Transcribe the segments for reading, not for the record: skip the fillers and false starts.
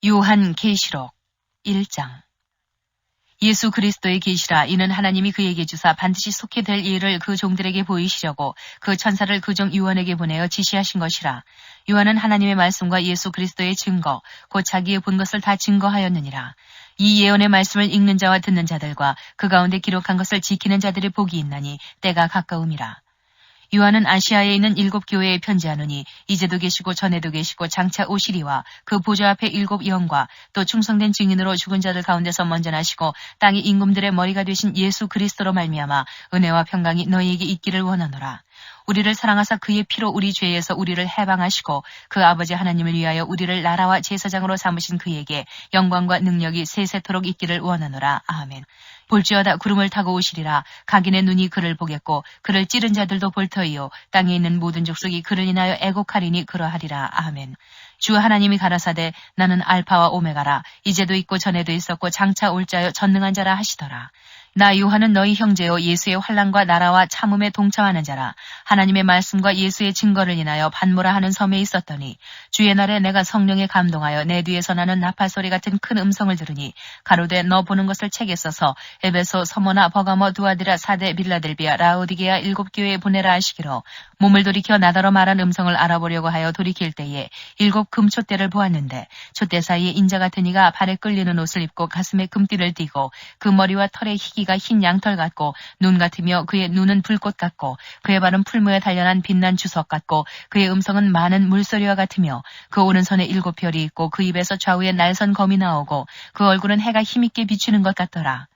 요한 계시록 1장. 예수 그리스도의 계시라. 이는 하나님이 그에게 주사 반드시 속해 될 일을 그 종들에게 보이시려고 그 천사를 그 종 요한에게 보내어 지시하신 것이라. 요한은 하나님의 말씀과 예수 그리스도의 증거, 곧 자기의 본 것을 다 증거하였느니라. 이 예언의 말씀을 읽는 자와 듣는 자들과 그 가운데 기록한 것을 지키는 자들의 복이 있나니 때가 가까움이라. 요한은 아시아에 있는 7교회에 편지하노니 이제도 계시고 전에도 계시고 장차 오시리와 그 보좌 앞에 7 영과 또 충성된 증인으로 죽은 자들 가운데서 먼저 나시고 땅의 임금들의 머리가 되신 예수 그리스도로 말미암아 은혜와 평강이 너희에게 있기를 원하노라. 우리를 사랑하사 그의 피로 우리 죄에서 우리를 해방하시고 그 아버지 하나님을 위하여 우리를 나라와 제사장으로 삼으신 그에게 영광과 능력이 세세토록 있기를 원하노라. 아멘. 볼지어다 구름을 타고 오시리라. 각인의 눈이 그를 보겠고 그를 찌른 자들도 볼 터이요 땅에 있는 모든 족속이 그를 인하여 애곡하리니 그러하리라. 아멘. 주 하나님이 가라사대 나는 알파와 오메가라. 이제도 있고 전에도 있었고 장차 올 자여 전능한 자라 하시더라. 나 요한은 너희 형제요 예수의 환난과 나라와 참음에 동참하는 자라. 하나님의 말씀과 예수의 증거를 인하여 반모라 하는 섬에 있었더니 주의 날에 내가 성령에 감동하여 내 뒤에서 나는 나팔소리 같은 큰 음성을 들으니 가로되 너 보는 것을 책에 써서 에베소, 서모나, 버가모, 두아디라, 사데, 빌라델비아, 라오디게아 7교회에 보내라 하시기로 몸을 돌이켜 나더러 말한 음성을 알아보려고 하여 돌이킬 때에 7 금촛대를 보았는데 촛대 사이에 인자 같은 이가 발에 끌리는 옷을 입고 가슴에 금띠를 띠고 그 머리와 털의 희기가 흰 양털 같고 눈 같으며 그의 눈은 불꽃 같고 그의 발은 풀무에 단련한 빛난 주석 같고 그의 음성은 많은 물소리와 같으며 그 오른손에 7 별이 있고 그 입에서 좌우에 날선 검이 나오고 그 얼굴은 해가 힘있게 비추는 것 같더라.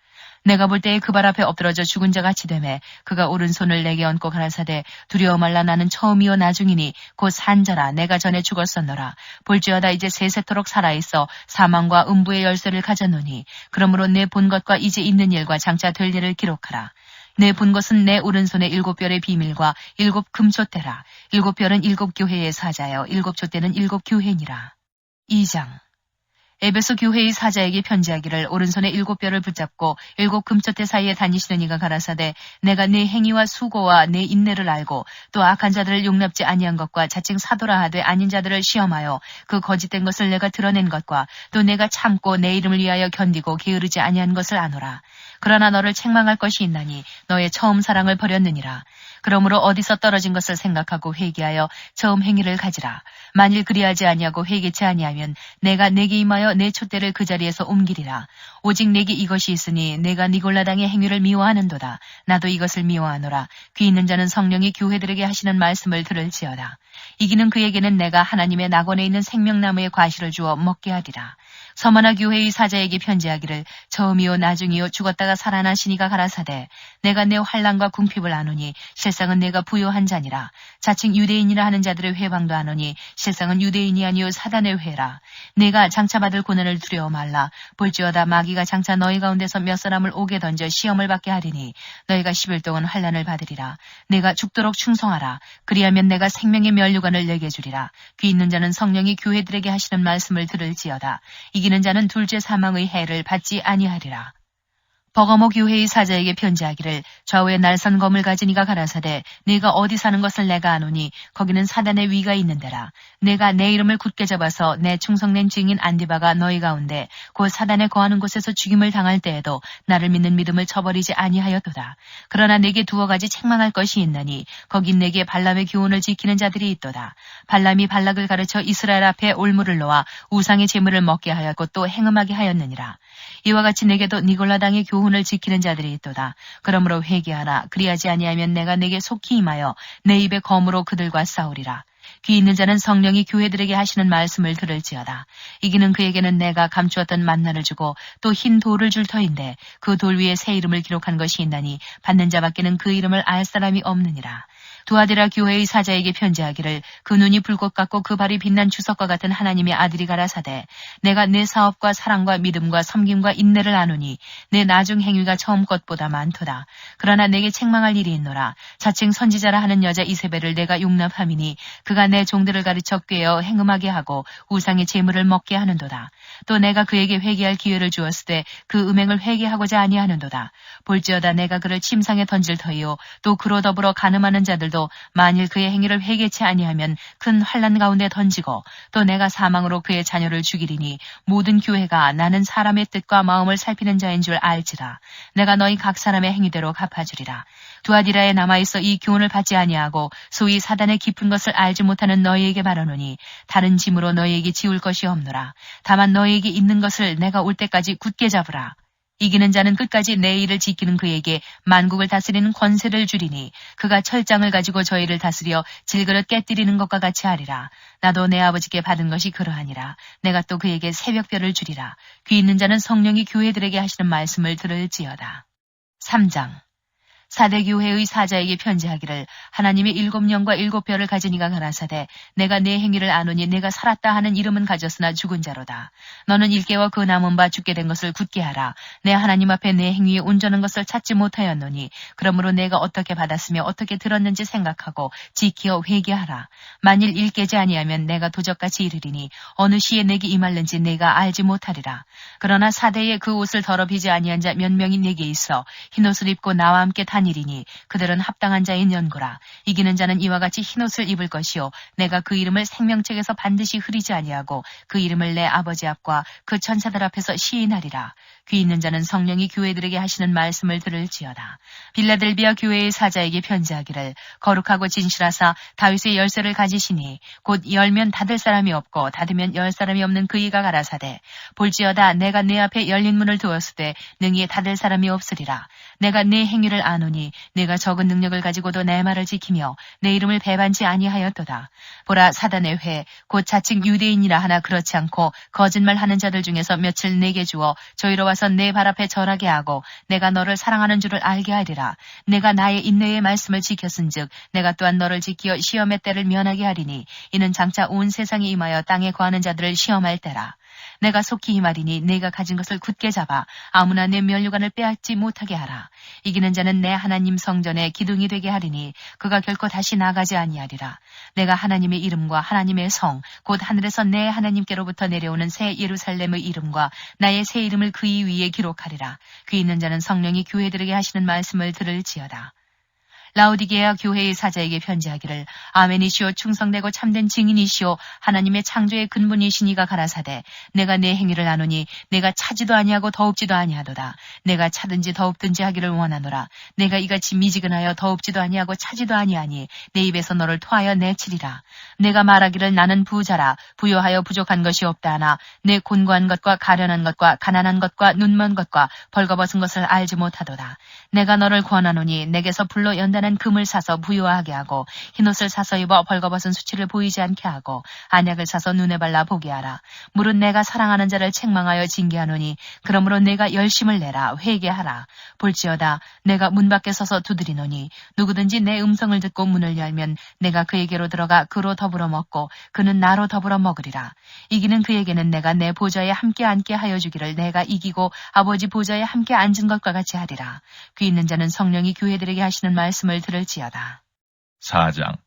내가 볼 때에 그 발 앞에 엎드러져 죽은 자 같이 되매 그가 오른손을 내게 얹고 가라사대 두려워 말라. 나는 처음이요 나중이니 곧 산자라. 내가 전에 죽었었노라. 볼지어다 이제 세세토록 살아있어 사망과 음부의 열쇠를 가졌노니 그러므로 내 본 것과 이제 있는 일과 장차 될 일을 기록하라. 내 본 것은 내 오른손의 7 별의 비밀과 7 금촛대라. 7 별은 7 교회의 사자여 7 촛대는 7 교회니라. 2장. 에베소 교회의 사자에게 편지하기를 오른손에 7 별을 붙잡고 7 금촛대 사이에 다니시는 이가 가라사대 내가 네 행위와 수고와 네 인내를 알고 또 악한 자들을 용납지 아니한 것과 자칭 사도라 하되 아닌 자들을 시험하여 그 거짓된 것을 내가 드러낸 것과 또 내가 참고 내 이름을 위하여 견디고 게으르지 아니한 것을 아노라. 그러나 너를 책망할 것이 있나니 너의 처음 사랑을 버렸느니라. 그러므로 어디서 떨어진 것을 생각하고 회개하여 처음 행위를 가지라. 만일 그리하지 아니하고 회개치 아니하면 내가 내게 임하여 내 촛대를 그 자리에서 옮기리라. 오직 내게 이것이 있으니 내가 니골라당의 행위를 미워하는도다. 나도 이것을 미워하노라. 귀 있는 자는 성령이 교회들에게 하시는 말씀을 들을지어다. 이기는 그에게는 내가 하나님의 낙원에 있는 생명나무의 과실을 주어 먹게 하리라. 서머나 교회의 사자에게 편지하기를 처음이요 나중이요 죽었다가 살아나시니가 가라사대 내가 내 환난과 궁핍을 아노니 실상은 내가 부요한 자니라. 자칭 유대인이라 하는 자들의 회방도 아노니 실상은 유대인이 아니요 사단의 회라. 내가 장차 받을 고난을 두려워 말라. 볼지어다 마귀가 장차 너희 가운데서 몇 사람을 옥에 던져 시험을 받게 하리니 너희가 10일 동안 환난을 받으리라. 내가 죽도록 충성하라. 그리하면 내가 생명의 면류관을 내게 주리라. 귀 있는 자는 성령이 교회들에게 하시는 말씀을 들을지어다. 이기는 자는 둘째 사망의 해를 받지 아니하리라. 버가모 교회의 사자에게 편지하기를 좌우에 날선 검을 가진 이가 가라사대 네가 어디 사는 것을 내가 아노니 거기는 사단의 위가 있는 데라. 내가 내 이름을 굳게 잡아서 내 충성된 증인 안디바가 너희 가운데 곧 사단에 거하는 곳에서 죽임을 당할 때에도 나를 믿는 믿음을 저버리지 아니하였도다. 그러나 내게 두어 가지 책망할 것이 있나니 거긴 내게 발람의 교훈을 지키는 자들이 있도다. 발람이 발락을 가르쳐 이스라엘 앞에 올무를 놓아 우상의 제물을 먹게 하였고 또 행음하게 하였느니라. 이와 같이 내게도 니골라당의 교훈을 지키는 자들이 있도다. 그러므로 회개하라. 그리하지 아니하면 내가 내게 속히 임하여 내 입의 검으로 그들과 싸우리라. 귀 있는 자는 성령이 교회들에게 하시는 말씀을 들을지어다. 이기는 그에게는 내가 감추었던 만나를 주고 또 흰 돌을 줄 터인데 그 돌 위에 새 이름을 기록한 것이 있나니 받는 자밖에는 그 이름을 알 사람이 없느니라. 두아디라 교회의 사자에게 편지하기를 그 눈이 불꽃 같고 그 발이 빛난 주석과 같은 하나님의 아들이 가라사대 내가 내 사업과 사랑과 믿음과 섬김과 인내를 아노니 내 나중 행위가 처음 것보다 많도다. 그러나 내게 책망할 일이 있노라. 자칭 선지자라 하는 여자 이세벨을 내가 용납함이니 그가 내 종들을 가르쳐 꾀어 행음하게 하고 우상의 제물을 먹게 하는도다. 또 내가 그에게 회개할 기회를 주었을 때 그 음행을 회개하고자 아니하는도다. 볼지어다 내가 그를 침상에 던질 터이요 또 그로 더불어 간음하는 자들 교회도 만일 그의 행위를 회개치 아니하면 큰 환난 가운데 던지고 또 내가 사망으로 그의 자녀를 죽이리니 모든 교회가 나는 사람의 뜻과 마음을 살피는 자인 줄 알지라. 내가 너희 각 사람의 행위대로 갚아주리라. 두아디라에 남아있어 이 교훈을 받지 아니하고 소위 사단의 깊은 것을 알지 못하는 너희에게 말하노니 다른 짐으로 너희에게 지울 것이 없노라. 다만 너희에게 있는 것을 내가 올 때까지 굳게 잡으라. 이기는 자는 끝까지 내 일을 지키는 그에게 만국을 다스리는 권세를 주리니 그가 철장을 가지고 저희를 다스려 질그릇 깨뜨리는 것과 같이 하리라. 나도 내 아버지께 받은 것이 그러하니라. 내가 또 그에게 새벽별을 주리라. 귀 있는 자는 성령이 교회들에게 하시는 말씀을 들을지어다. 3장. 사대교회의 사자에게 편지하기를 하나님이 7영과 7별을 가진 이가 가라사대 내가 내 행위를 아노니 내가 살았다 하는 이름은 가졌으나 죽은 자로다. 너는 일깨워 그 남은 바 죽게 된 것을 굳게 하라. 내 하나님 앞에 내 행위에 온전한 것을 찾지 못하였노니 그러므로 내가 어떻게 받았으며 어떻게 들었는지 생각하고 지키어 회개하라. 만일 일깨지 아니하면 내가 도적같이 이르리니 어느 시에 내게 임할는지 내가 알지 못하리라. 그러나 사대에 그 옷을 더럽히지 아니한 자 몇 명이 내게 있어 흰옷을 입고 나와 함께 일이니 그들은 합당한 자인 연고라. 이기는 자는 이와 같이 흰옷을 입을 것이요 내가 그 이름을 생명책에서 반드시 흐리지 아니하고 그 이름을 내 아버지 앞과 그 천사들 앞에서 시인하리라. 귀 있는 자는 성령이 교회들에게 하시는 말씀을 들을지어다. 빌라델비아 교회의 사자에게 편지하기를 거룩하고 진실하사 다윗의 열쇠를 가지시니 곧 열면 닫을 사람이 없고 닫으면 열 사람이 없는 그이가 가라사대 볼지어다 내가 내 앞에 열린 문을 두었으되 능히 닫을 사람이 없으리라. 내가 내 행위를 아노니 내가 적은 능력을 가지고도 내 말을 지키며 내 이름을 배반치 아니하였도다. 보라 사단의 회 곧 자칭 유대인이라 하나 그렇지 않고 거짓말하는 자들 중에서 며칠 내게 주어 저희로 와서 내 발 앞에 절하게 하고 내가 너를 사랑하는 줄을 알게 하리라. 내가 나의 인내의 말씀을 지켰은즉 내가 또한 너를 지키어 시험의 때를 면하게 하리니 이는 장차 온 세상에 임하여 땅에 거하는 자들을 시험할 때라. 내가 속히 이 말이니 내가 가진 것을 굳게 잡아 아무나 내 면류관을 빼앗지 못하게 하라. 이기는 자는 내 하나님 성전에 기둥이 되게 하리니 그가 결코 다시 나가지 아니하리라. 내가 하나님의 이름과 하나님의 성 곧 하늘에서 내 하나님께로부터 내려오는 새 예루살렘의 이름과 나의 새 이름을 그의 위에 기록하리라. 귀 있는 자는 성령이 교회들에게 하시는 말씀을 들을지어다. 라오디게아 교회의 사자에게 편지하기를 아멘이시오 충성되고 참된 증인이시오 하나님의 창조의 근본이시니가 가라사대 내가 내 행위를 아노니 내가 차지도 아니하고 더웁지도 아니하도다. 내가 차든지 더웁든지 하기를 원하노라. 내가 이같이 미지근하여 더웁지도 아니하고 차지도 아니하니 내 입에서 너를 토하여 내치리라. 내가 말하기를 나는 부자라 부요하여 부족한 것이 없다 하나 내 곤고한 것과 가련한 것과 가난한 것과 눈먼 것과 벌거벗은 것을 알지 못하도다. 내가 너를 권하노니 내게서 불로 연단한 금을 사서 부유하게 하고 흰옷을 사서 입어 벌거벗은 수치를 보이지 않게 하고 안약을 사서 눈에 발라 보게 하라. 물은 내가 사랑하는 자를 책망하여 징계하노니 그러므로 내가 열심을 내라 회개하라. 볼지어다 내가 문 밖에 서서 두드리노니 누구든지 내 음성을 듣고 문을 열면 내가 그에게로 들어가 그로 더불어 먹고 그는 나로 더불어 먹으리라. 이기는 그에게는 내가 내 보좌에 함께 앉게 하여 주기를 내가 이기고 아버지 보좌에 함께 앉은 것과 같이 하리라. 귀 있는 자는 성령이 교회들에게 하시는 말씀을 들을지어다. 4장.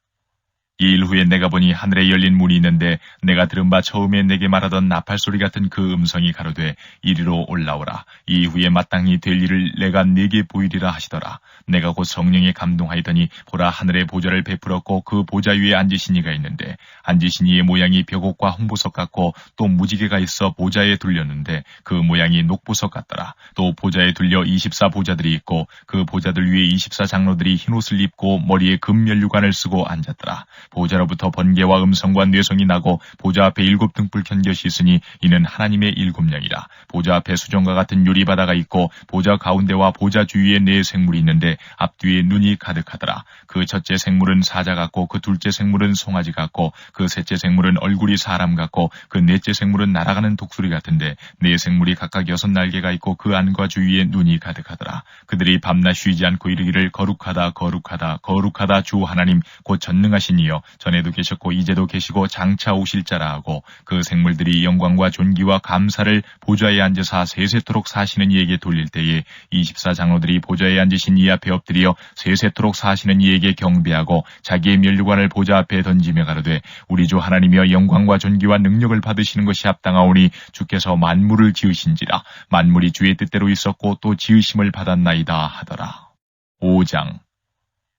이 일 후에 내가 보니 하늘에 열린 문이 있는데 내가 들은 바 처음에 내게 말하던 나팔소리 같은 그 음성이 가로되 이리로 올라오라. 이 이후에 마땅히 될 일을 내가 네게 보이리라 하시더라. 내가 곧 성령에 감동하였더니 보라 하늘의 보좌를 베풀었고 그 보좌 위에 앉으신 이가 있는데 앉으신 이의 모양이 벽옥과 홍보석 같고 또 무지개가 있어 보좌에 둘렸는데 그 모양이 녹보석 같더라. 또 보좌에 둘려 24보좌들이 있고 그 보좌들 위에 24장로들이 흰옷을 입고 머리에 금면류관을 쓰고 앉았더라. 보좌로부터 번개와 음성과 뇌성이 나고 보좌 앞에 7등불 켠 것이 있으니 이는 하나님의 7영이라. 보좌 앞에 수정과 같은 유리바다가 있고 보좌 가운데와 보좌 주위에 4생물이 있는데 앞뒤에 눈이 가득하더라. 그 첫째 생물은 사자 같고 그 둘째 생물은 송아지 같고 그 셋째 생물은 얼굴이 사람 같고 그 넷째 생물은 날아가는 독수리 같은데 4생물이 각각 6날개가 있고 그 안과 주위에 눈이 가득하더라. 그들이 밤낮 쉬지 않고 이르기를 거룩하다 거룩하다 거룩하다 주 하나님 곧 전능하신 이여 전에도 계셨고 이제도 계시고 장차 오실 자라 하고 그 생물들이 영광과 존귀와 감사를 보좌에 앉으사 세세토록 사시는 이에게 돌릴 때에 24장로들이 보좌에 앉으신 이 앞에 엎드려 세세토록 사시는 이에게 경배하고 자기의 면류관을 보좌 앞에 던지며 가로되 우리 주 하나님이여 영광과 존귀와 능력을 받으시는 것이 합당하오니 주께서 만물을 지으신지라. 만물이 주의 뜻대로 있었고 또 지으심을 받았나이다 하더라. 5장.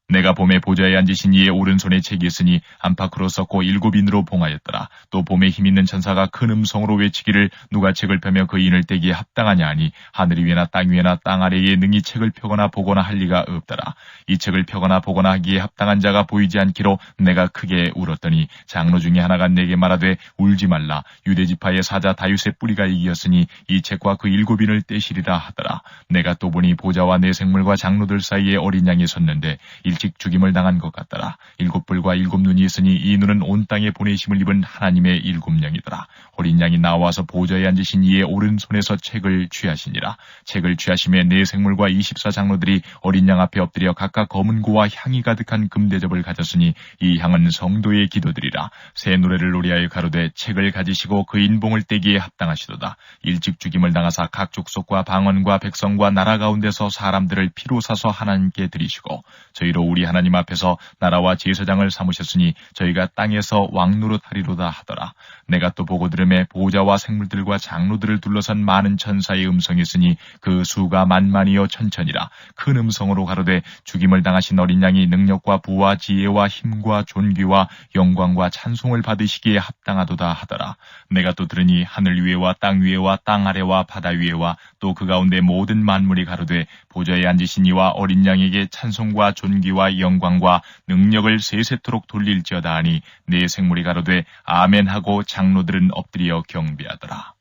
내가 봄에 보좌에 앉으신 이의 오른손에 책이 있으니 안팎으로 썼고 7인으로 봉하였더라. 또 봄에 힘있는 천사가 큰 음성으로 외치기를 누가 책을 펴며 그 인을 떼기에 합당하냐 하니 하늘 위에나 땅 위에나 땅 아래에 능히 책을 펴거나 보거나 할 리가 없더라. 이 책을 펴거나 보거나 하기에 합당한 자가 보이지 않기로 내가 크게 울었더니 장로 중에 하나가 내게 말하되 울지 말라. 유대지파의 사자 다윗의 뿌리가 이기었으니 이 책과 그 7인을 떼시리라 하더라. 내가 또 보니 보좌와 내 생물과 장로들 사이에 어린 양이 섰는데 일찍 죽임을 당한 것 같더라. 7뿔과 7눈이 있으니 이 눈은 온 땅에 보내심을 입은 하나님의 7영이더라. 어린 양이 나와서 보좌에 앉으신 이의 오른손에서 책을 취하시니라. 책을 취하심에 내 생물과 24장로들이 어린 양 앞에 엎드려 각각 검은 고와 향이 가득한 금대접을 가졌으니 이 향은 성도의 기도들이라. 새 노래를 노래하여 가로되 책을 가지시고 그 인봉을 떼기에 합당하시도다. 일찍 죽임을 당하사 각 족속과 방언과 백성과 나라 가운데서 사람들을 피로 사서 하나님께 드리시고 저희로 우리 하나님 앞에서 나라와 제사장을 삼으셨으니 저희가 땅에서 왕노릇하리로다 하더라. 내가 또 보고 들음에 보좌와 생물들과 장로들을 둘러선 많은 천사의 음성이 있으니 그 수가 만만이요 천천이라. 큰 음성으로 가로되 죽임을 당하신 어린 양이 능력과 부와 지혜와 힘과 존귀와 영광과 찬송을 받으시기에 합당하도다 하더라. 내가 또 들으니 하늘 위에와 땅 위에와 땅 아래와 바다 위에와 또 그 가운데 모든 만물이 가로되 보좌에 앉으신 이와 어린 양에게 찬송과 존귀와 영광과 능력을 세세토록 돌릴지어다 하니 내 생물이 가로되 아멘 하고 장로들은 엎드려 경배하더라.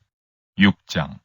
6장.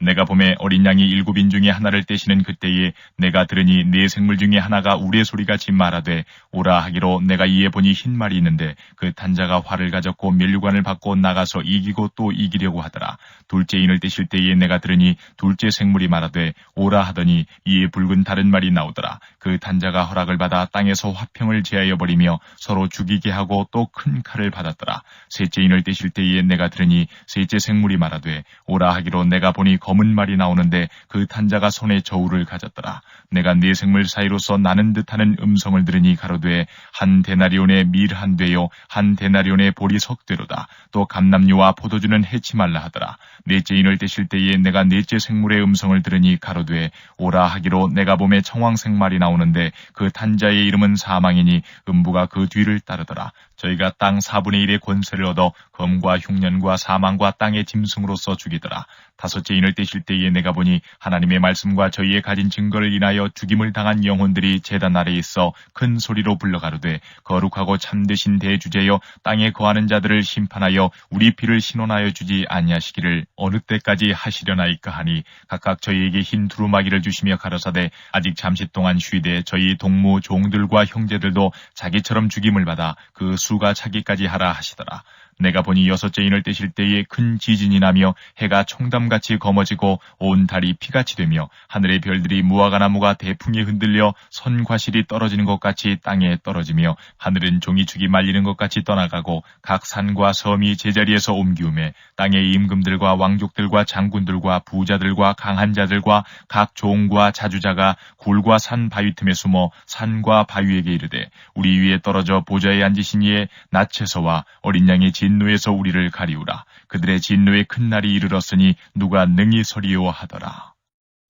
내가 봄에 어린 양이 7인 중에 하나를 떼시는 그때에 내가 들으니 네 생물 중에 하나가 우레소리같이 말하되 오라 하기로 내가 이에 보니 흰 말이 있는데 그 탄자가 활을 가졌고 면류관을 받고 나가서 이기고 또 이기려고 하더라. 둘째 인을 떼실 때에 내가 들으니 둘째 생물이 말하되 오라 하더니 이에 붉은 다른 말이 나오더라. 그 탄자가 허락을 받아 땅에서 화평을 제하여 버리며 서로 죽이게 하고 또 큰 칼을 받았더라. 셋째 인을 떼실 때에 내가 들으니 셋째 생물이 말하되 오라 하기로 내가 보니 검은 말이 나오는데 그 탄자가 손에 저울을 가졌더라. 내가 네 생물 사이로서 나는 듯하는 음성을 들으니 가로되 한 데나리온의 밀 한 되요 한 데나리온의 보리 석 되로다. 또 감람류와 포도주는 해치 말라 하더라. 넷째 인을 떼실 때에 내가 넷째 생물의 음성을 들으니 가로되 오라 하기로 내가 봄에 청황색 말이 나오는데 그 탄자의 이름은 사망이니 음부가 그 뒤를 따르더라. 저희가 땅 4분의 1의 권세를 얻어 검과 흉년과 사망과 땅의 짐승으로서 죽이더라. 다섯째 인을 떼실 때에 내가 보니 하나님의 말씀과 저희의 가진 증거를 인하여 죽임을 당한 영혼들이 제단 아래에 있어 큰 소리로 불러가로되 거룩하고 참되신 대주제여 땅에 거하는 자들을 심판하여 우리 피를 신원하여 주지 아니하시기를 어느 때까지 하시려나이까 하니 각각 저희에게 흰 두루마기를 주시며 가라사대 아직 잠시 동안 쉬되 저희 동무 종들과 형제들도 자기처럼 죽임을 받아 그 수가 차기까지 하라 하시더라. 내가 보니 여섯째 인을 떼실 때에 큰 지진이 나며 해가 총담같이 검어지고 온 달이 피같이 되며 하늘의 별들이 무화과나무가 대풍에 흔들려 선과실이 떨어지는 것 같이 땅에 떨어지며 하늘은 종이축이 말리는 것 같이 떠나가고 각 산과 섬이 제자리에서 옮기우매 땅의 임금들과 왕족들과 장군들과 부자들과 강한 자들과 각 종과 자주자가 굴과 산 바위 틈에 숨어 산과 바위에게 이르되 우리 위에 떨어져 보좌에 앉으신 이의 낯에서와 어린 양의 진노에서 우리를 가리우라. 그들의 진노의 큰 날이 이르렀으니 누가 능히 서리요 하더라.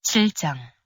7장.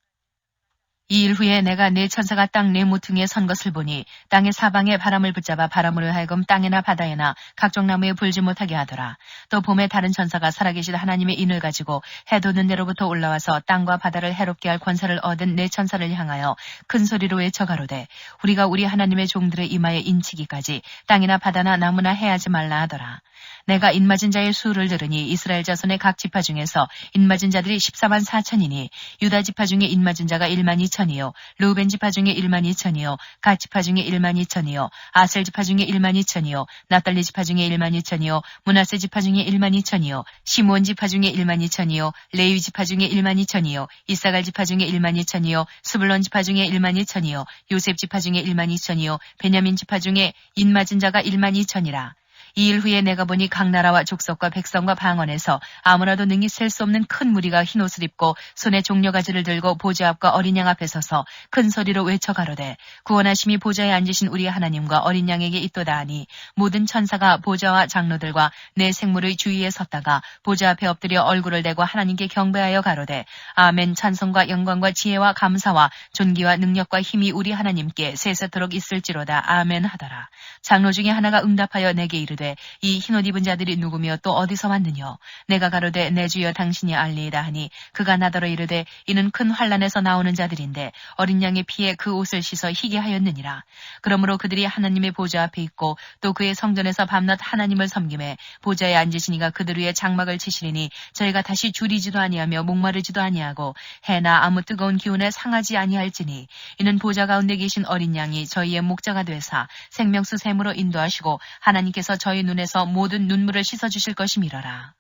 이 일 후에 내가 네 천사가 땅 네 모퉁이에 선 것을 보니 땅의 사방에 바람을 붙잡아 바람으로 하여금 땅이나 바다에나 각종 나무에 불지 못하게 하더라. 또 봄에 다른 천사가 살아계신 하나님의 인을 가지고 해 돋는 데로부터 올라와서 땅과 바다를 해롭게 할 권세를 얻은 네 천사를 향하여 큰 소리로 외쳐 가로되 우리가 우리 하나님의 종들의 이마에 인치기까지 땅이나 바다나 나무나 해하지 말라 하더라. 내가 인맞은 자의 수를 들으니 이스라엘 자손의 각 지파 중에서 인맞은 자들이 14만 4천이니 유다 지파 중에 인맞은 자가 1만 2천이요 르우벤 지파 중에 1만 2천이요 갓 지파 중에 1만 2천이요 아셀 지파 중에 1만 2천이요 나달리 지파 중에 1만 2천이요 므낫세 지파 중에 1만 2천이요 시므온 지파 중에 1만 2천이요 레위 지파 중에 1만 2천이요 이사갈 지파 중에 1만 2천이요 스불론 지파 중에 1만 2천이요 요셉 지파 중에 1만 2천이요 베냐민 지파 중에 인맞은 자가 1만 2천이라. 이 일 후에 내가 보니 각 나라와 족속과 백성과 방언에서 아무나도 능히 셀 수 없는 큰 무리가 흰옷을 입고 손에 종려가지를 들고 보좌 앞과 어린 양 앞에 서서 큰 소리로 외쳐 가로되 구원하심이 보좌에 앉으신 우리 하나님과 어린 양에게 있도다 하니 모든 천사가 보좌와 장로들과 내 생물의 주위에 섰다가 보좌 앞에 엎드려 얼굴을 대고 하나님께 경배하여 가로되 아멘. 찬송과 영광과 지혜와 감사와 존귀와 능력과 힘이 우리 하나님께 세세토록 있을지로다. 아멘 하더라. 장로 중에 하나가 응답하여 내게 이르되 이 흰옷 입은 자들이 누구며 또 어디서 왔느냐. 내가 가로되 내 주여 당신이 알리이다 하니 그가 나더러 이르되 이는 큰 환란에서 나오는 자들인데 어린 양의 피에 그 옷을 씻어 희게 하였느니라. 그러므로 그들이 하나님의 보좌 앞에 있고 또 그의 성전에서 밤낮 하나님을 섬김에 보좌에 앉으시니가 그들 위에 장막을 치시리니 저희가 다시 줄이지도 아니하며 목마르지도 아니하고 해나 아무 뜨거운 기운에 상하지 아니할지니 이는 보좌 가운데 계신 어린 양이 저희의 목자가 되사 생명수 샘으로 인도하시고 하나님께서 저희 눈에서 모든 눈물을 씻어주실 것임이러라.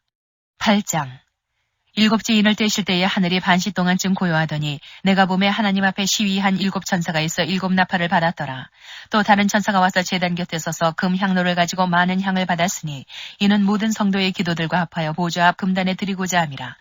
8장. 일곱째 인을 떼실 때에 하늘이 반시 동안쯤 고요하더니 내가 보매 하나님 앞에 시위한 7 천사가 있어 7 나팔을 받았더라. 또 다른 천사가 와서 제단 곁에 서서 금 향로를 가지고 많은 향을 받았으니 이는 모든 성도의 기도들과 합하여 보좌 앞 금단에 드리고자 함이라.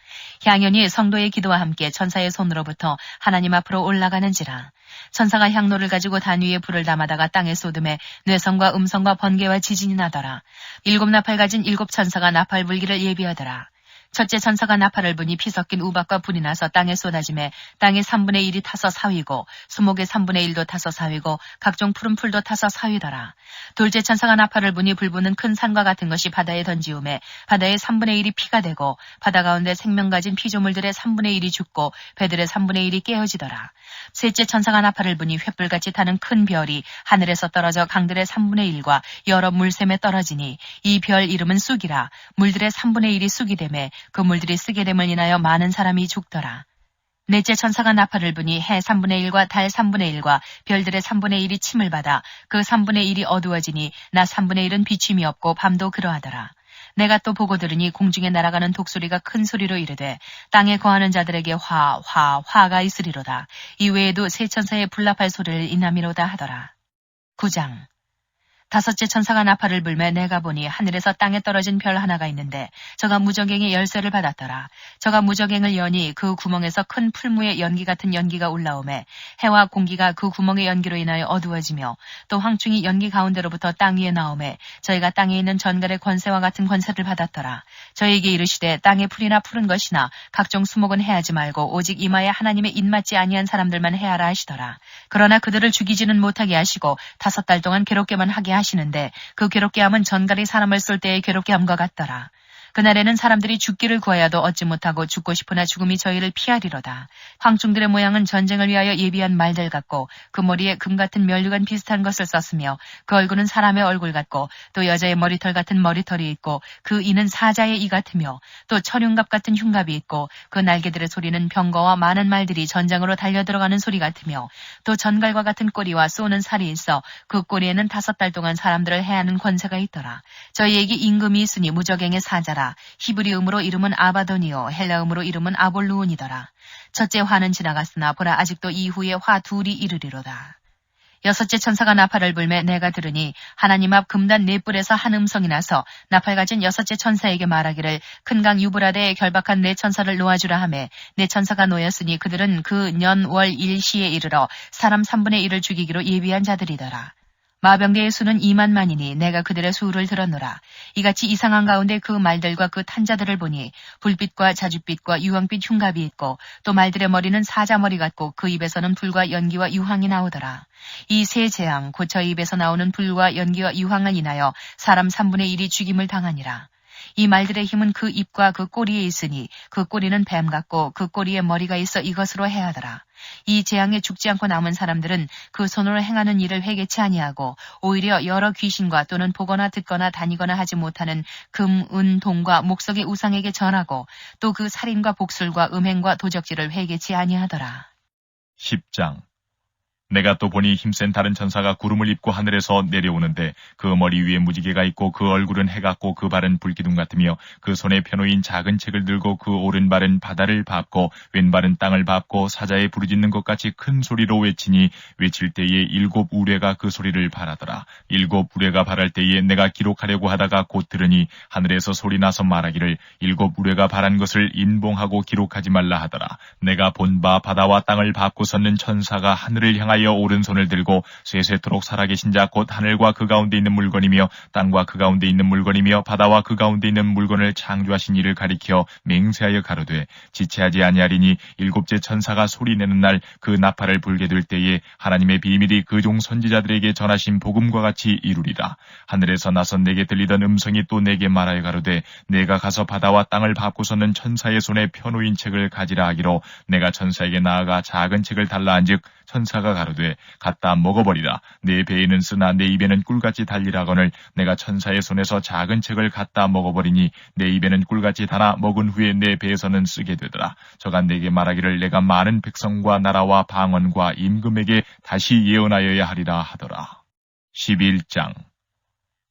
향연이 성도의 기도와 함께 천사의 손으로부터 하나님 앞으로 올라가는지라. 천사가 향로를 가지고 단 위에 불을 담아다가 땅에 쏟음에 뇌성과 음성과 번개와 지진이 나더라. 7 나팔 가진 7 천사가 나팔 불기를 예비하더라. 첫째 천사가 나팔을 부니 피 섞인 우박과 불이 나서 땅에 쏟아짐에 땅의 3분의 1이 타서 사위고 수목의 3분의 1도 타서 사위고 각종 푸른 풀도 타서 사위더라. 둘째 천사가 나팔을 부니 불부는 큰 산과 같은 것이 바다에 던지움에 바다의 3분의 1이 피가 되고 바다 가운데 생명 가진 피조물들의 3분의 1이 죽고 배들의 3분의 1이 깨어지더라. 셋째 천사가 나팔을 부니 횃불같이 타는 큰 별이 하늘에서 떨어져 강들의 3분의 1과 여러 물샘에 떨어지니 이 별 이름은 쑥이라. 물들의 3분의 1이 쑥이 되매 그 물들이 쓰게 됨을 인하여 많은 사람이 죽더라. 넷째 천사가 나팔을 부니 해 3분의 1과 달 3분의 1과 별들의 3분의 1이 침을 받아 그 3분의 1이 어두워지니 낮 3분의 1은 비침이 없고 밤도 그러하더라. 내가 또 보고 들으니 공중에 날아가는 독수리가 큰 소리로 이르되 땅에 거하는 자들에게 화가 있으리로다. 이 외에도 세 천사의 불납할 소리를 인함이로다 하더라. 9장. 다섯째 천사가 나팔을 불매 내가 보니 하늘에서 땅에 떨어진 별 하나가 있는데 저가 무저갱의 열쇠를 받았더라. 저가 무저갱을 여니 그 구멍에서 큰 풀무의 연기 같은 연기가 올라오매 해와 공기가 그 구멍의 연기로 인하여 어두워지며 또 황충이 연기 가운데로부터 땅 위에 나오매 저희가 땅에 있는 전갈의 권세와 같은 권세를 받았더라. 저에게 이르시되 땅의 풀이나 푸른 것이나 각종 수목은 해하지 말고 오직 이마에 하나님의 입맞지 아니한 사람들만 해하라 하시더라. 그러나 그들을 죽이지는 못하게 하시고 5달 동안 괴롭게만 하게 하시는데 그 괴롭게 함은 전갈이 사람을 쏠 때의 괴롭게 함과 같더라. 그날에는 사람들이 죽기를 구하여도 얻지 못하고 죽고 싶으나 죽음이 저희를 피하리로다. 황충들의 모양은 전쟁을 위하여 예비한 말들 같고 그 머리에 금 같은 면류관 비슷한 것을 썼으며 그 얼굴은 사람의 얼굴 같고 또 여자의 머리털 같은 머리털이 있고 그 이는 사자의 이 같으며 또 철흉갑 같은 흉갑이 있고 그 날개들의 소리는 병거와 많은 말들이 전장으로 달려들어가는 소리 같으며 또 전갈과 같은 꼬리와 쏘는 살이 있어 그 꼬리에는 5달 동안 사람들을 해하는 권세가 있더라. 저희에게 임금이 있으니 무저갱의 사자라. 히브리음으로 이름은 아바돈이요 헬라음으로 이름은 아볼루온이더라. 첫째 화는 지나갔으나 보라 아직도 이후에 화 둘이 이르리로다. 여섯째 천사가 나팔을 불매 내가 들으니 하나님 앞 금단 4뿔에서 한 음성이 나서 나팔 가진 여섯째 천사에게 말하기를 큰 강 유브라데에 결박한 4 천사를 놓아주라 하매 4 천사가 놓였으니 그들은 그 년 월 일시에 이르러 사람 3분의 1을 죽이기로 예비한 자들이더라. 마병대의 수는 2만만이니 내가 그들의 수를 들었노라. 이같이 이상한 가운데 그 말들과 그 탄자들을 보니 불빛과 자줏빛과 유황빛 흉갑이 있고 또 말들의 머리는 사자머리 같고 그 입에서는 불과 연기와 유황이 나오더라. 이 세 재앙 곧 저희 입에서 나오는 불과 연기와 유황을 인하여 사람 3분의 1이 죽임을 당하니라. 이 말들의 힘은 그 입과 그 꼬리에 있으니 그 꼬리는 뱀 같고 그 꼬리에 머리가 있어 이것으로 해하더라. 이 재앙에 죽지 않고 남은 사람들은 그 손으로 행하는 일을 회개치 아니하고 오히려 여러 귀신과 또는 보거나 듣거나 다니거나 하지 못하는 금, 은, 동과 목석의 우상에게 절하고 또 그 살인과 복술과 음행과 도적질을 회개치 아니하더라. 10장. 내가 또 보니 힘센 다른 천사가 구름을 입고 하늘에서 내려오는데 그 머리 위에 무지개가 있고 그 얼굴은 해 같고 그 발은 불기둥 같으며 그 손에 펴놓인 작은 책을 들고 그 오른발은 바다를 밟고 왼발은 땅을 밟고 사자에 부르짖는 것 같이 큰 소리로 외치니 외칠 때에 7 우레가 그 소리를 발하더라. 7 우레가 발할 때에 내가 기록하려고 하다가 곧 들으니 하늘에서 소리 나서 말하기를 7 우레가 발한 것을 인봉하고 기록하지 말라 하더라. 내가 본 바 바다와 땅을 밟고 섰는 천사가 하늘을 향하여 오른손을 들고 세세토록 살아계신 자 곧 하늘과 그 가운데 있는 물건이며 땅과 그 가운데 있는 물건이며 바다와 그 가운데 있는 물건을 창조하신 이를 가리켜 맹세하여 가로되 지체하지 아니하리니 7째 천사가 소리내는 날 그 나팔을 불게 될 때에 하나님의 비밀이 그 종 선지자들에게 전하신 복음과 같이 이루리라. 하늘에서 나선 내게 들리던 음성이 또 내게 말하여 가로되 내가 가서 바다와 땅을 밟고 섰는 천사의 손에 펴놓인 책을 가지라 하기로 내가 천사에게 나아가 작은 책을 달라 한즉 천사가 가로되 갖다 먹어버리라. 내 배에는 쓰나 내 입에는 꿀같이 달리라거늘 내가 천사의 손에서 작은 책을 갖다 먹어버리니 내 입에는 꿀같이 달아 먹은 후에 내 배에서는 쓰게 되더라. 저가 내게 말하기를 내가 많은 백성과 나라와 방언과 임금에게 다시 예언하여야 하리라 하더라. 11장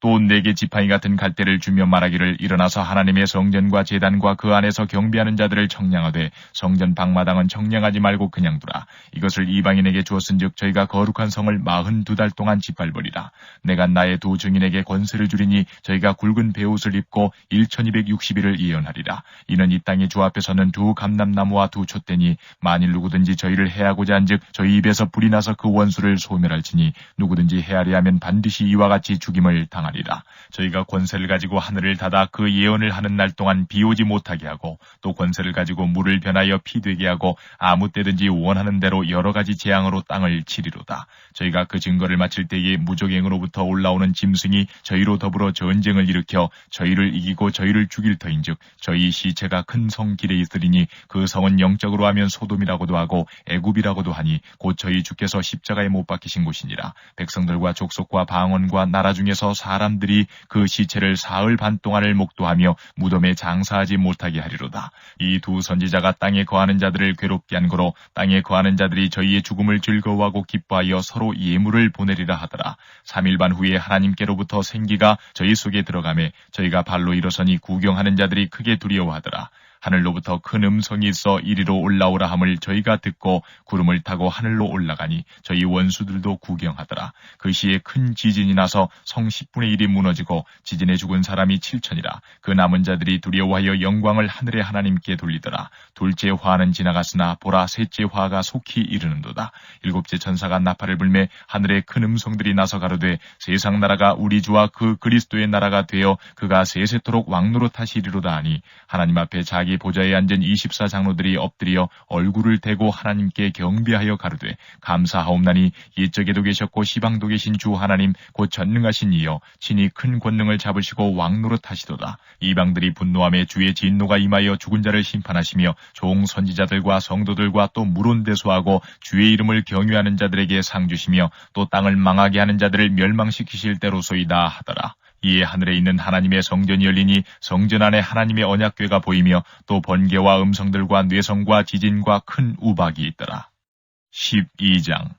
또 내게 지팡이 같은 갈대를 주며 말하기를 일어나서 하나님의 성전과 제단과 그 안에서 경비하는 자들을 청량하되 성전 방마당은 청량하지 말고 그냥 두라. 이것을 이방인에게 주었은즉 저희가 거룩한 성을 42달 동안 짓밟으리라. 내가 나의 두 증인에게 권세를 주리니 저희가 굵은 베옷을 입고 1260일을 예언하리라. 이는 이 땅의 주 앞에서는 두 감람나무와 두 촛대니 만일 누구든지 저희를 해하고자 한즉 저희 입에서 불이 나서 그 원수를 소멸할지니 누구든지 해하려 하면 반드시 이와 같이 죽임을 당하리라. 저희가 권세를 가지고 하늘을 닫아 그 예언을 하는 날 동안 비 오지 못하게 하고 또 권세를 가지고 물을 변하여 피 되게 하고 아무 때든지 원하는 대로 여러 가지 재앙으로 땅을 치리로다. 저희가 그 증거를 마칠 때에 무적행으로부터 올라오는 짐승이 저희로 더불어 전쟁을 일으켜 저희를 이기고 저희를 죽일 터인즉 저희 시체가 큰 성 길에 있으리니 그 성은 영적으로 하면 소돔이라고도 하고 애굽이라고도 하니 곧 저희 주께서 십자가에 못 박히신 곳이니라. 백성들과 족속과 방언과 나라 중에서 사람들이 그 시체를 사흘 반 동안을 목도하며 무덤에 장사하지 못하게 하리로다. 이 두 선지자가 땅에 거하는 자들을 괴롭게 한 거로 땅에 거하는 자들이 저희의 죽음을 즐거워하고 기뻐하여 서로 예물을 보내리라 하더라. 3일 반 후에 하나님께로부터 생기가 저희 속에 들어가매 저희가 발로 일어서니 구경하는 자들이 크게 두려워하더라. 하늘로부터 큰 음성이 있어 이리로 올라오라 함을 저희가 듣고 구름을 타고 하늘로 올라가니 저희 원수들도 구경하더라. 그 시에 큰 지진이 나서 성 10분의 1이 무너지고 지진에 죽은 사람이 7천이라. 그 남은 자들이 두려워하여 영광을 하늘의 하나님께 돌리더라. 둘째 화는 지나갔으나 보라 셋째 화가 속히 이르는도다. 7째 천사가 나팔을 불매 하늘에 큰 음성들이 나서 가로되 세상 나라가 우리 주와 그 그리스도의 나라가 되어 그가 세세토록 왕노릇 하시리로다 하니 하나님 앞에 자기 보좌에 앉은 24장로들이 엎드려 얼굴을 대고 하나님께 경배하여 가로되 감사하옵나니 옛적에도 계셨고 시방도 계신 주 하나님 곧 전능하신 이여 친히 큰 권능을 잡으시고 왕노릇 하시도다. 이방들이 분노함에 주의 진노가 임하여 죽은 자를 심판하시며 종 선지자들과 성도들과 또 물온대소하고 주의 이름을 경유하는 자들에게 상 주시며 또 땅을 망하게 하는 자들을 멸망시키실 때로소이다 하더라. 이에 하늘에 있는 하나님의 성전이 열리니 성전 안에 하나님의 언약궤가 보이며 또 번개와 음성들과 뇌성과 지진과 큰 우박이 있더라. 12장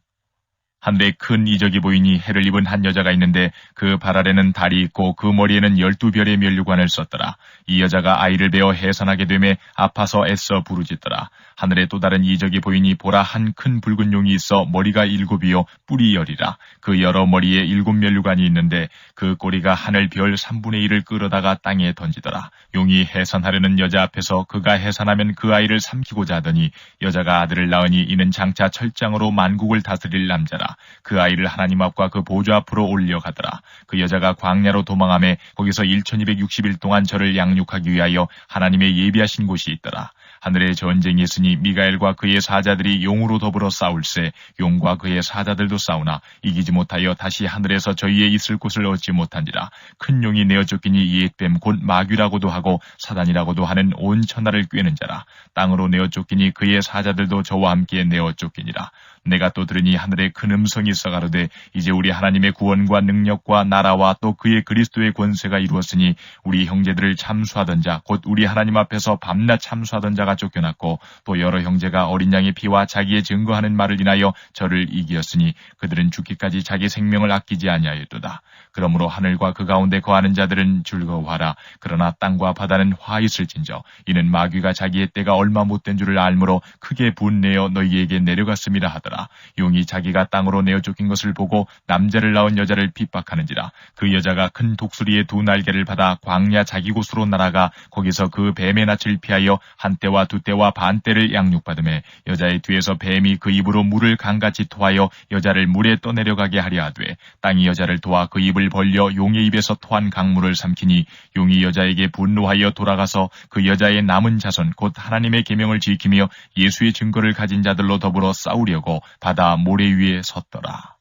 하늘에 큰 이적이 보이니 해를 입은 한 여자가 있는데 그 발 아래는 달이 있고 그 머리에는 12별의 면류관을 썼더라. 이 여자가 아이를 베어 해산하게 되매 아파서 애써 부르짖더라. 하늘에 또 다른 이적이 보이니 보라 한 큰 붉은 용이 있어 머리가 7이요 뿔이 10이라. 그 여러 머리에 7면류관이 있는데 그 꼬리가 하늘 별 3분의 1을 끌어다가 땅에 던지더라. 용이 해산하려는 여자 앞에서 그가 해산하면 그 아이를 삼키고자 하더니 여자가 아들을 낳으니 이는 장차 철장으로 만국을 다스릴 남자라. 그 아이를 하나님 앞과 그 보좌 앞으로 올려가더라. 그 여자가 광야로 도망하며 거기서 1260일 동안 저를 양육하기 위하여 하나님의 예비하신 곳이 있더라. 하늘에 전쟁이 있으니 미가엘과 그의 사자들이 용으로 더불어 싸울세 용과 그의 사자들도 싸우나 이기지 못하여 다시 하늘에서 저희의 있을 곳을 얻지 못한지라. 큰 용이 내어 쫓기니 옛뱀 곧 마귀라고도 하고 사단이라고도 하는 온 천하를 꿰는 자라. 땅으로 내어 쫓기니 그의 사자들도 저와 함께 내어 쫓기니라. 내가 또 들으니 하늘에 큰 음성이 있어 가로되 이제 우리 하나님의 구원과 능력과 나라와 또 그의 그리스도의 권세가 이루었으니 우리 형제들을 참수하던 자 곧 우리 하나님 앞에서 밤낮 참수하던 자가 쫓겨났고 또 여러 형제가 어린 양의 피와 자기의 증거하는 말을 인하여 저를 이기었으니 그들은 죽기까지 자기 생명을 아끼지 아니하였도다. 그러므로 하늘과 그 가운데 거하는 자들은 즐거워하라. 그러나 땅과 바다는 화 있을진저 이는 마귀가 자기의 때가 얼마 못된 줄을 알므로 크게 분내어 너희에게 내려갔음이라 하더라. 용이 자기가 땅으로 내어 쫓긴 것을 보고 남자를 낳은 여자를 핍박하는지라. 그 여자가 큰 독수리의 두 날개를 받아 광야 자기 곳으로 날아가 거기서 그 뱀의 낯을 피하여 한 때와 두 때와 반 때를 양육받음에 여자의 뒤에서 뱀이 그 입으로 물을 강같이 토하여 여자를 물에 떠내려가게 하려 하되 땅이 여자를 도와 그 입을 벌려 용의 입에서 토한 강물을 삼키니 용이 여자에게 분노하여 돌아가서 그 여자의 남은 자손 곧 하나님의 계명을 지키며 예수의 증거를 가진 자들로 더불어 싸우려고 바다 모래 위에 섰더라.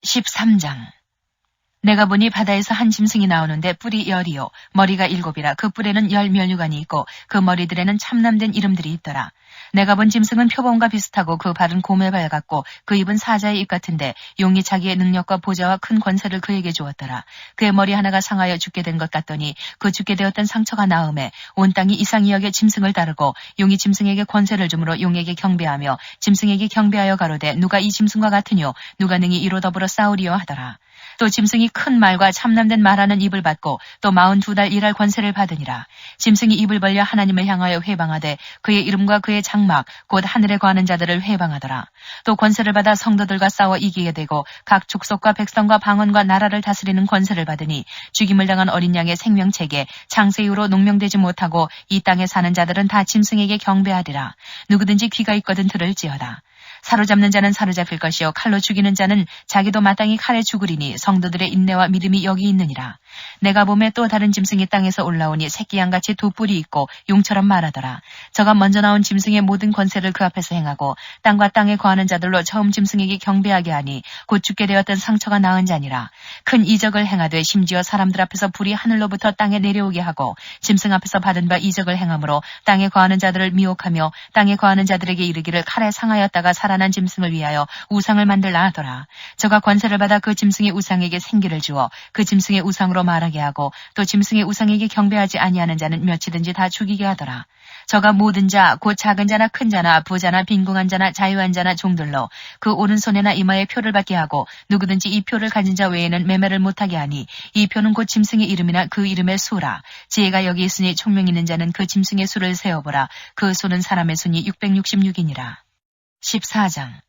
13장. 내가 보니 바다에서 한 짐승이 나오는데 뿔이 10이요 머리가 7이라 그 뿔에는 10면류관이 있고 그 머리들에는 참남된 이름들이 있더라. 내가 본 짐승은 표범과 비슷하고 그 발은 곰의 발 같고 그 입은 사자의 입 같은데 용이 자기의 능력과 보좌와 큰 권세를 그에게 주었더라. 그의 머리 하나가 상하여 죽게 된 것 같더니 그 죽게 되었던 상처가 나음에 온 땅이 이상히 여겨 짐승을 따르고 용이 짐승에게 권세를 주므로 용에게 경배하며 짐승에게 경배하여 가로되 누가 이 짐승과 같으뇨 누가 능히 이로 더불어 싸우리요 하더라. 또 짐승이 큰 말과 참남된 말하는 입을 받고 또 42달 일할 권세를 받으니라. 짐승이 입을 벌려 하나님을 향하여 회방하되 그의 이름과 그의 장막 곧 하늘에 거하는 자들을 회방하더라. 또 권세를 받아 성도들과 싸워 이기게 되고 각 족속과 백성과 방언과 나라를 다스리는 권세를 받으니 죽임을 당한 어린 양의 생명책에 창세 이후로 농명되지 못하고 이 땅에 사는 자들은 다 짐승에게 경배하리라. 누구든지 귀가 있거든 들을지어다. 사로잡는 자는 사로잡힐 것이요 칼로 죽이는 자는 자기도 마땅히 칼에 죽으리니 성도들의 인내와 믿음이 여기 있느니라. 내가 보매 또 다른 짐승이 땅에서 올라오니 새끼 양같이 두 뿔이 있고 용처럼 말하더라. 저가 먼저 나온 짐승의 모든 권세를 그 앞에서 행하고 땅과 땅에 거하는 자들로 처음 짐승에게 경배하게 하니 곧 죽게 되었던 상처가 나은 자니라. 큰 이적을 행하되 심지어 사람들 앞에서 불이 하늘로부터 땅에 내려오게 하고 짐승 앞에서 받은 바 이적을 행함으로 땅에 거하는 자들을 미혹하며 땅에 거하는 자들에게 이르기를 칼에 상하였다가 살아난 짐승을 위하여 우상을 만들라 하더라. 저가 권세를 받아 그 짐승의 우상에게 생기를 주어 그 짐승의 우상으로 말하게 하고 또 짐승의 우상에게 경배하지 아니하는 자는 몇이든지 다 죽이게 하더라. 저가 모든 자 곧 작은 자나 큰 자나 부자나 빈궁한 자나 자유한 자나 종들로 그 오른손에나 이마에 표를 받게 하고 누구든지 이 표를 가진 자 외에는 매매를 못하게 하니 이 표는 곧 짐승의 이름이나 그 이름의 수라. 지혜가 여기 있으니 총명 있는 자는 그 짐승의 수를 세어보라. 그 수는 사람의 수니 666이니라. 14장.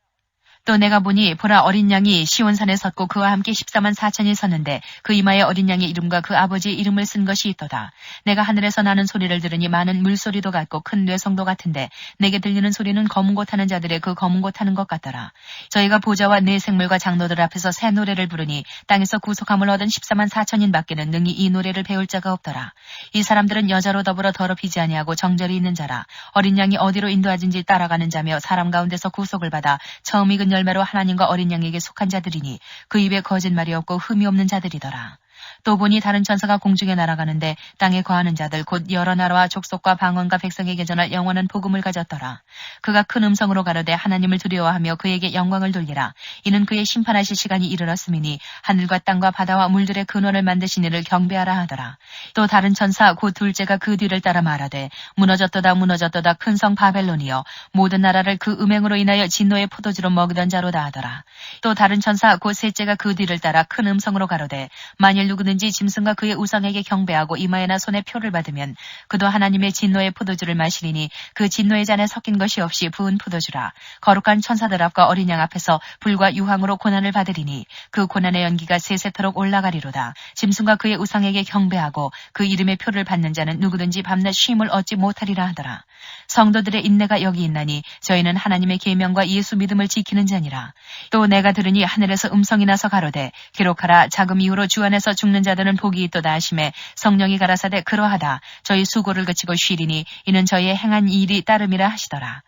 또 내가 보니 보라 어린 양이 시온산에 섰고 그와 함께 14만 4천이 섰는데 그 이마에 어린 양의 이름과 그 아버지의 이름을 쓴 것이 있도다. 내가 하늘에서 나는 소리를 들으니 많은 물소리도 같고 큰 뇌성도 같은데 내게 들리는 소리는 검은 곳 하는 자들의 그 검은 곳 하는 것 같더라. 저희가 보좌와 네 생물과 장로들 앞에서 새 노래를 부르니 땅에서 구속함을 얻은 14만 4천인 밖에는 능히 이 노래를 배울 자가 없더라. 이 사람들은 여자로 더불어 더럽히지 아니하고 정절이 있는 자라. 어린 양이 어디로 인도하진지 따라가는 자며 사람 가운데서 구속을 받아 처음 익은 열매로 하나님과 어린 양에게 속한 자들이니 그 입에 거짓말이 없고 흠이 없는 자들이더라. 또 보니 다른 천사가 공중에 날아가는데 땅에 거하는 자들 곧 여러 나라와 족속과 방언과 백성에게 전할 영원한 복음을 가졌더라. 그가 큰 음성으로 가로되 하나님을 두려워하며 그에게 영광을 돌리라. 이는 그의 심판하실 시간이 이르렀음이니 하늘과 땅과 바다와 물들의 근원을 만드신 이를 경배하라 하더라. 또 다른 천사 곧 둘째가 그 뒤를 따라 말하되 무너졌도다 무너졌도다 큰 성 바벨론이여 모든 나라를 그 음행으로 인하여 진노의 포도주로 먹이던 자로다 하더라. 또 다른 천사 곧 셋째가 그 뒤를 따라 큰 음성으로 가로되 만일 누구든지 짐승과 그의 우상에게 경배하고 이마에나 손에 표를 받으면 그도 하나님의 진노의 포도주를 마시리니 그 진노의 잔에 섞인 것이 없이 부은 포도주라. 거룩한 천사들 앞과 어린 양 앞에서 불과 유황으로 고난을 받으리니 그 고난의 연기가 세세토록 올라가리로다. 짐승과 그의 우상에게 경배하고 그 이름의 표를 받는 자는 누구든지 밤낮 쉼을 얻지 못하리라 하더라. 성도들의 인내가 여기 있나니 저희는 하나님의 계명과 예수 믿음을 지키는 자니라. 또 내가 들으니 하늘에서 음성이 나서 가로되 기록하라. 자금 이후로 주 안에서 죽는 자들은 복이 있도다 하심에 성령이 가라사대 그러하다. 저희 수고를 그치고 쉬리니 이는 저희의 행한 이 일이 따름이라 하시더라.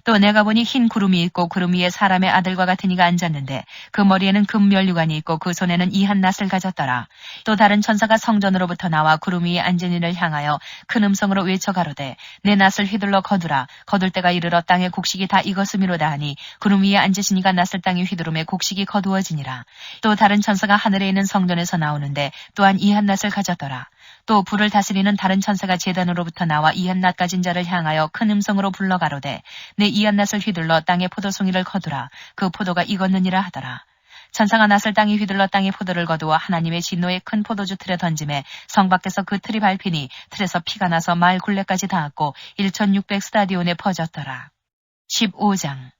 또 내가 보니 흰 구름이 있고 구름 위에 사람의 아들과 같은 이가 앉았는데 그 머리에는 금면류관이 있고 그 손에는 이한 낫을 가졌더라. 또 다른 천사가 성전으로부터 나와 구름 위에 앉은 이를 향하여 큰 음성으로 외쳐 가로되 내 낫을 휘둘러 거두라. 거둘 때가 이르러 땅의 곡식이 다 익었음이로다 하니 구름 위에 앉으신 이가 낫을 땅에 휘두르매 곡식이 거두어지니라. 또 다른 천사가 하늘에 있는 성전에서 나오는데 또한 이한 낫을 가졌더라. 또 불을 다스리는 다른 천사가 제단으로부터 나와 이한낫 가진 자를 향하여 큰 음성으로 불러 가로되 내 이한낫을 휘둘러 땅의 포도송이를 거두라. 그 포도가 익었느니라 하더라. 천사가 낫을 땅에 휘둘러 땅의 포도를 거두어 하나님의 진노의 큰 포도주 틀에 던짐에 성 밖에서 그 틀이 밟히니 틀에서 피가 나서 마을 굴레까지 닿았고 1600 스타디온에 퍼졌더라. 15장.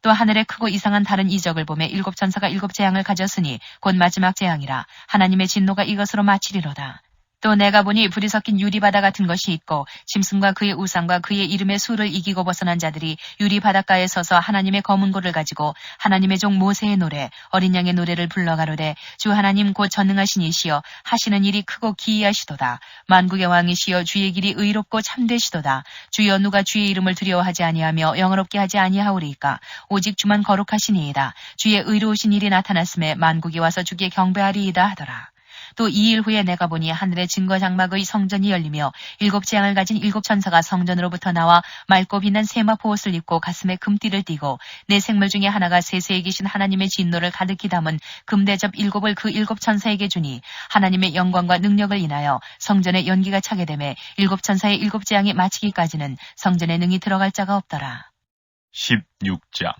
또 하늘에 크고 이상한 다른 이적을 보매 7 천사가 7 재앙을 가졌으니 곧 마지막 재앙이라. 하나님의 진노가 이것으로 마치리로다. 또 내가 보니 불이 섞인 유리바다 같은 것이 있고 짐승과 그의 우상과 그의 이름의 수를 이기고 벗어난 자들이 유리바닷가에 서서 하나님의 검은 골을 가지고 하나님의 종 모세의 노래 어린 양의 노래를 불러 가로되 주 하나님 곧 전능하신 이시여 하시는 일이 크고 기이하시도다. 만국의 왕이시여 주의 길이 의롭고 참되시도다. 주여 누가 주의 이름을 두려워하지 아니하며 영어롭게 하지 아니하오리이까. 오직 주만 거룩하시니이다. 주의 의로우신 일이 나타났음에 만국이 와서 주께 경배하리이다 하더라. 또 2일 후에 내가 보니 하늘의 증거 장막의 성전이 열리며 7 재앙을 가진 7 천사가 성전으로부터 나와 맑고 빛난 세마포 옷을 입고 가슴에 금띠를 띠고 내 생물 중에 하나가 세세에 계신 하나님의 진노를 가득히 담은 금대접 7을 그 7 천사에게 주니 하나님의 영광과 능력을 인하여 성전에 연기가 차게 되매 7 천사의 7 재앙이 마치기까지는 성전에 능히 들어갈 자가 없더라. 16장.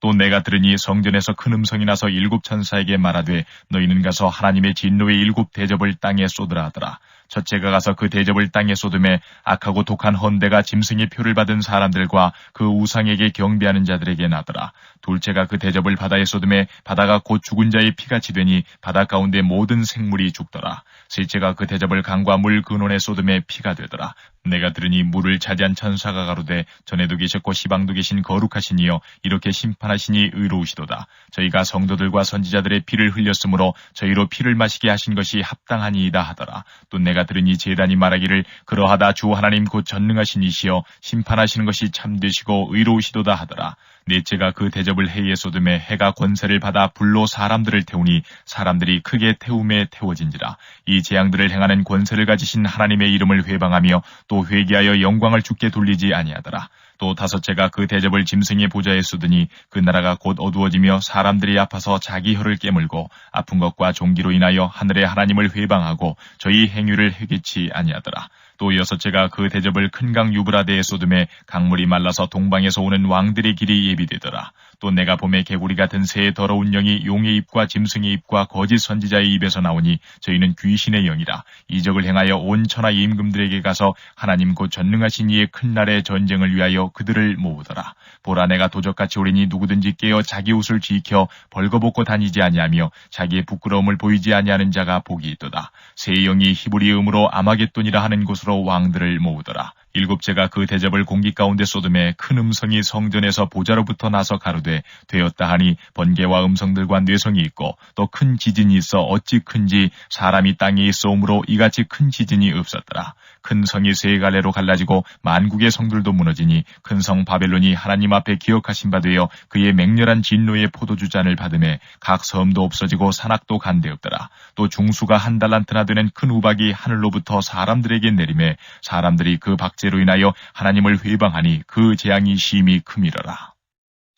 또 내가 들으니 성전에서 큰 음성이 나서 7 천사에게 말하되 너희는 가서 하나님의 진노의 7 대접을 땅에 쏟으라 하더라. 첫째가 가서 그 대접을 땅에 쏟음에 악하고 독한 헌대가 짐승의 표를 받은 사람들과 그 우상에게 경배하는 자들에게 나더라. 둘째가 그 대접을 바다에 쏟음에 바다가 곧 죽은 자의 피같이 되니 바다 가운데 모든 생물이 죽더라. 셋째가 그 대접을 강과 물 근원에 쏟음에 피가 되더라. 내가 들으니 물을 차지한 천사가 가로되 전에도 계셨고 시방도 계신 거룩하신 이여 이렇게 심판하시니 의로우시도다. 저희가 성도들과 선지자들의 피를 흘렸으므로 저희로 피를 마시게 하신 것이 합당하니이다 하더라. 또 내가 들으니 제단이 말하기를 그러하다 주 하나님 곧 전능하신 이시여 심판하시는 것이 참되시고 의로우시도다 하더라. 넷째가 그 대접을 해에 쏟음에 해가 권세를 받아 불로 사람들을 태우니 사람들이 크게 태움에 태워진지라. 이 재앙들을 행하는 권세를 가지신 하나님의 이름을 회방하며 또 회개하여 영광을 주께 돌리지 아니하더라. 또 다섯째가 그 대접을 짐승의 보좌에 쏟으니 그 나라가 곧 어두워지며 사람들이 아파서 자기 혀를 깨물고 아픈 것과 종기로 인하여 하늘의 하나님을 회방하고 저희 행위를 회개치 아니하더라. 또 여섯째가 그 대접을 큰 강 유브라데에 쏟음에 강물이 말라서 동방에서 오는 왕들의 길이 예비되더라. 또 내가 봄에 개구리 같은 새의 더러운 영이 용의 입과 짐승의 입과 거짓 선지자의 입에서 나오니 저희는 귀신의 영이라. 이적을 행하여 온 천하 임금들에게 가서 하나님 곧 전능하신 이의 큰 날의 전쟁을 위하여 그들을 모으더라. 보라 내가 도적같이 오리니 누구든지 깨어 자기 옷을 지켜 벌거벗고 다니지 아니하며 자기의 부끄러움을 보이지 아니하는 자가 복이 있도다. 새 영이 히브리음으로 아마겟돈이라 하는 곳으로 왕들을 모으더라. 일곱째가 그 대접을 공기 가운데 쏟음에 큰 음성이 성전에서 보좌로부터 나서 가로되 되었다 하니 번개와 음성들과 뇌성이 있고 또 큰 지진이 있어 어찌 큰지 사람이 땅에 있어오므로 이같이 큰 지진이 없었더라. 큰 성이 세 갈래로 갈라지고 만국의 성들도 무너지니 큰 성 바벨론이 하나님 앞에 기억하신 바 되어 그의 맹렬한 진노의 포도주 잔을 받음에 각 섬도 없어지고 산악도 간데없더라. 또 중수가 한 달란트나 되는 큰 우박이 하늘로부터 사람들에게 내림에 사람들이 그 박제로 인하여 하나님을 회방하니 그 재앙이 심히 크미러라.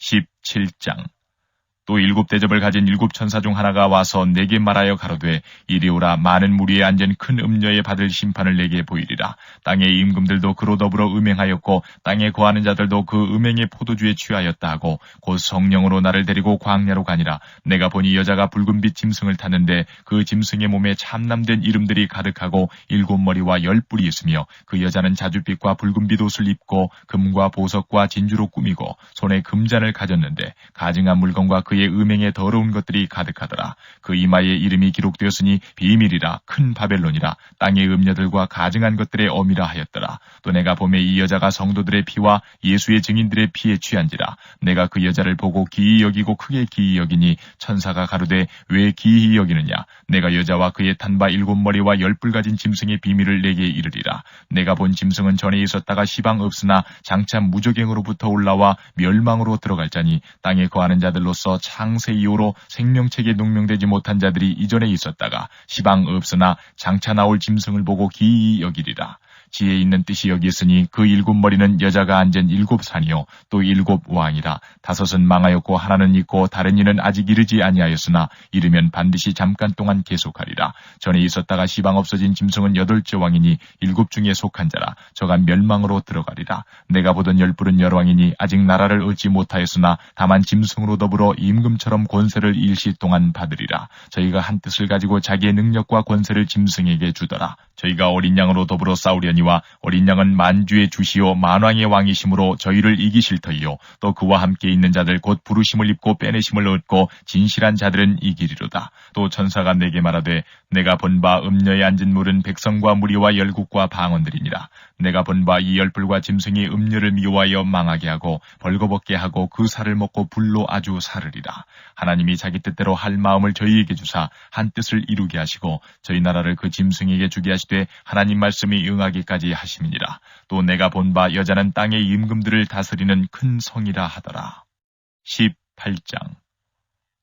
17장. 또 7 대접을 가진 7 천사 중 하나가 와서 내게 말하여 가로되 이리 오라. 많은 무리에 앉은 큰 음녀에 받을 심판을 내게 보이리라. 땅의 임금들도 그로 더불어 음행하였고 땅에 거하는 자들도 그 음행의 포도주에 취하였다 하고 곧 성령으로 나를 데리고 광야로 가니라. 내가 보니 여자가 붉은빛 짐승을 탔는데 그 짐승의 몸에 참남된 이름들이 가득하고 7 머리와 10 뿔이 있으며 그 여자는 자줏빛과 붉은빛 옷을 입고 금과 보석과 진주로 꾸미고 손에 금잔을 가졌는데 가증한 물건과 그 그의 음행에 더러운 것들이 가득하더라. 그 이마에 이름이 기록되었으니 비밀이라 큰 바벨론이라 땅의 음녀들과 가증한 것들의 엄이라 하였더라. 또 내가 보매 이 여자가 성도들의 피와 예수의 증인들의 피에 취한지라. 내가 그 여자를 보고 기이 여기고 크게 기이 여기니 천사가 가로되 왜 기이 여기느냐. 내가 여자와 그의 탄 바 7머리와 10뿔 가진 짐승의 비밀을 내게 이르리라. 내가 본 짐승은 전에 있었다가 시방 없으나 장차 무저갱으로부터 올라와 멸망으로 들어갈 자니 땅에 거하는 자들로서 창세 이후로 생명책에 농명되지 못한 자들이 이전에 있었다가 시방 없으나 장차 나올 짐승을 보고 기이 여기리라. 지혜 있는 뜻이 여기 있으니 그 7머리는 여자가 앉은 7산이요 또 7왕이라. 5은 망하였고 하나는 있고 다른 이는 아직 이르지 아니하였으나 이르면 반드시 잠깐 동안 계속하리라. 전에 있었다가 시방 없어진 짐승은 8째 왕이니 7 중에 속한 자라. 저가 멸망으로 들어가리라. 내가 보던 10뿔은 열왕이니 아직 나라를 얻지 못하였으나 다만 짐승으로 더불어 임금처럼 권세를 일시 동안 받으리라. 저희가 한 뜻을 가지고 자기의 능력과 권세를 짐승에게 주더라. 저희가 어린 양으로 더불어 싸우려니와 어린 양은 만주의 주시오 만왕의 왕이심으로 저희를 이기실 터이요 또 그와 함께 있는 자들 곧 부르심을 입고 빼내심을 얻고 진실한 자들은 이기리로다. 또 천사가 내게 말하되 내가 본 바 음녀에 앉은 물은 백성과 무리와 열국과 방언들이니라. 내가 본 바 이 10뿔과 짐승이 음녀를 미워하여 망하게 하고 벌거벗게 하고 그 살을 먹고 불로 아주 사르리라. 하나님이 자기 뜻대로 할 마음을 저희에게 주사 한 뜻을 이루게 하시고 저희 나라를 그 짐승에게 주게 하시되 하나님 말씀이 응하기까지 하심이니라. 또 내가 본 바 여자는 땅의 임금들을 다스리는 큰 성이라 하더라. 18장.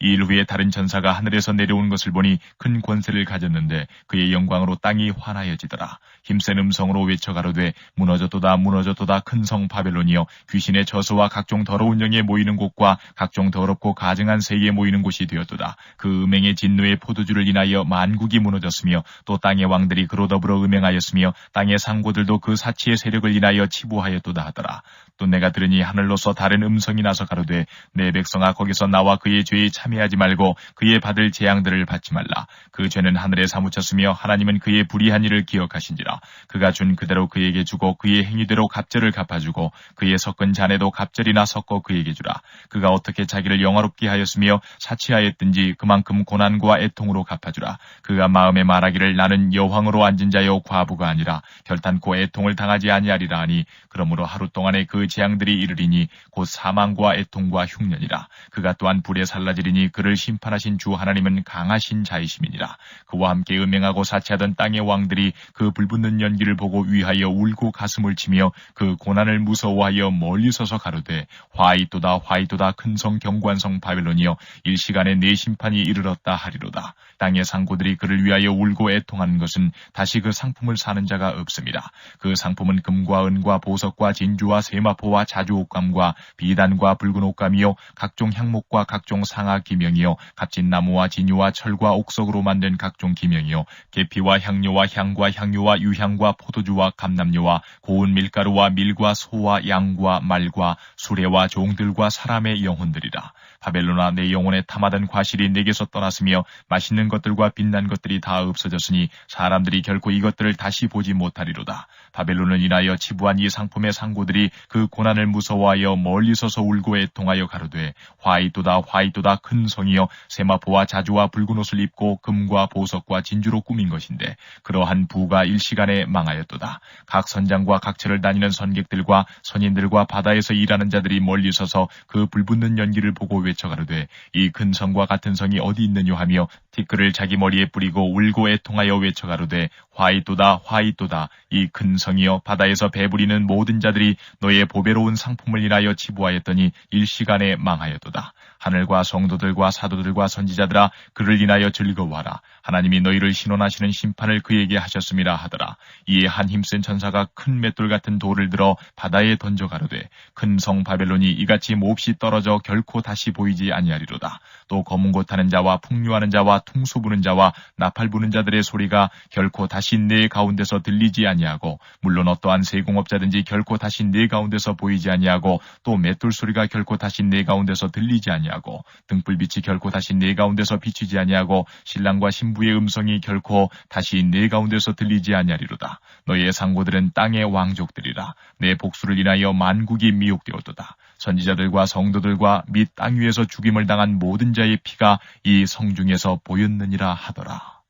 이 일 후에 다른 천사가 하늘에서 내려온 것을 보니 큰 권세를 가졌는데 그의 영광으로 땅이 환하여지더라. 힘센 음성으로 외쳐 가로되 무너졌도다 무너졌도다 큰 성 바벨론이여 귀신의 저수와 각종 더러운 영에 모이는 곳과 각종 더럽고 가증한 새에 모이는 곳이 되었도다. 그 음행의 진노의 포도주를 인하여 만국이 무너졌으며 또 땅의 왕들이 그로 더불어 음행하였으며 땅의 상고들도 그 사치의 세력을 인하여 치부하였도다 하더라. 또 내가 들으니 하늘로서 다른 음성이 나서 가로되 내 백성아 거기서 나와 그의 죄에 참여하지 말고 그의 받을 재앙들을 받지 말라. 그 죄는 하늘에 사무쳤으며 하나님은 그의 불의한 일을 기억하신지라. 그가 준 그대로 그에게 주고 그의 행위대로 갑절을 갚아주고 그의 섞은 잔에도 갑절이나 섞어 그에게 주라. 그가 어떻게 자기를 영화롭게 하였으며 사치하였든지 그만큼 고난과 애통으로 갚아주라. 그가 마음에 말하기를 나는 여왕으로 앉은 자여 과부가 아니라 결탄코 애통을 당하지 아니하리라 하니 그러므로 하루 동안에 그 재앙들이 이르리니 곧 사망과 애통과 흉년이라. 그가 또한 불에 살라지리니 그를 심판하신 주 하나님은 강하신 자이심이니라. 그와 함께 음행하고 사치하던 땅의 왕들이 그 불붙는 연기를 보고 위하여 울고 가슴을 치며 그 고난을 무서워하여 멀리 서서 가로되 화이또다 화이또다 큰 성 경관성 바벨론이여 일시간에 내 심판이 이르렀다 하리로다. 땅의 상고들이 그를 위하여 울고 애통하는 것은 다시 그 상품을 사는 자가 없습니다. 그 상품은 금과 은과 보석과 진주와 세마포와 자주옥감과 비단과 붉은 옥감이요 각종 향목과 각종 상아 기명이요 값진 나무와 진유와 철과 옥석으로 만든 각종 기명이요 계피와 향료와 향과 향유와 유향과 포도주와 감람류와 고운 밀가루와 밀과 소와 양과 말과 수레와 종들과 사람의 영혼들이라. 바벨론아 내 영혼에 탐하던 과실이 내게서 떠났으며 맛있는 것들과 빛난 것들이 다 없어졌으니 사람들이 결코 이것들을 다시 보지 못하리로다. 바벨론을 인하여 치부한 이 상품의 상고들이 그 고난을 무서워하여 멀리 서서 울고 애통하여 가로되 화이또다 화이또다 큰 성이여 세마포와 자주와 붉은 옷을 입고 금과 보석과 진주로 꾸민 것인데 그러한 부가 일시간에 망하였도다. 각 선장과 각처를 다니는 선객들과 선인들과 바다에서 일하는 자들이 멀리 서서 그 불붙는 연기를 보고 외쳐 가로되 이 큰 성과 같은 성이 어디 있느냐 하며 티끌을 자기 머리에 뿌리고 울고 애통하여 외쳐 가로되 화이또다 화이또다 이 큰 성이여 바다에서 배부리는 모든 자들이 너의 보배로운 상품을 인하여 치부하였더니 일시간에 망하였도다. 하늘과 성도들과 사도들과 선지자들아 그를 인하여 즐거워하라. 하나님이 너희를 신원하시는 심판을 그에게 하셨음이라 하더라. 이에 한 힘센 천사가 큰 맷돌 같은 돌을 들어 바다에 던져 가로되 큰 성 바벨론이 이같이 몹시 떨어져 결코 다시 보이지 아니하리로다. 또 검은 곳 타는 자와 풍류하는 자와 퉁소 부는 자와 나팔 부는 자들의 소리가 결코 다시 내 가운데서 들리지 아니하고 물론 어떠한 세공업자든지 결코 다시 내 가운데서 보이지 아니하고 또 맷돌 소리가 결코 다시 내 가운데서 들리지 아니하고 등불빛이 결코 다시 내 가운데서 비추지 아니하고 신랑과 신부의 음성이 결코 다시 내 가운데서 들리지 아니하리로다. 너의 상고들은 땅의 왕족들이라. 내 복수를 인하여 만국이 미혹되었도다. 선지자들과 성도들과 및 땅 위에서 죽임을 당한 모든 자의 피가 이 성중에서 보였느니라 하더라.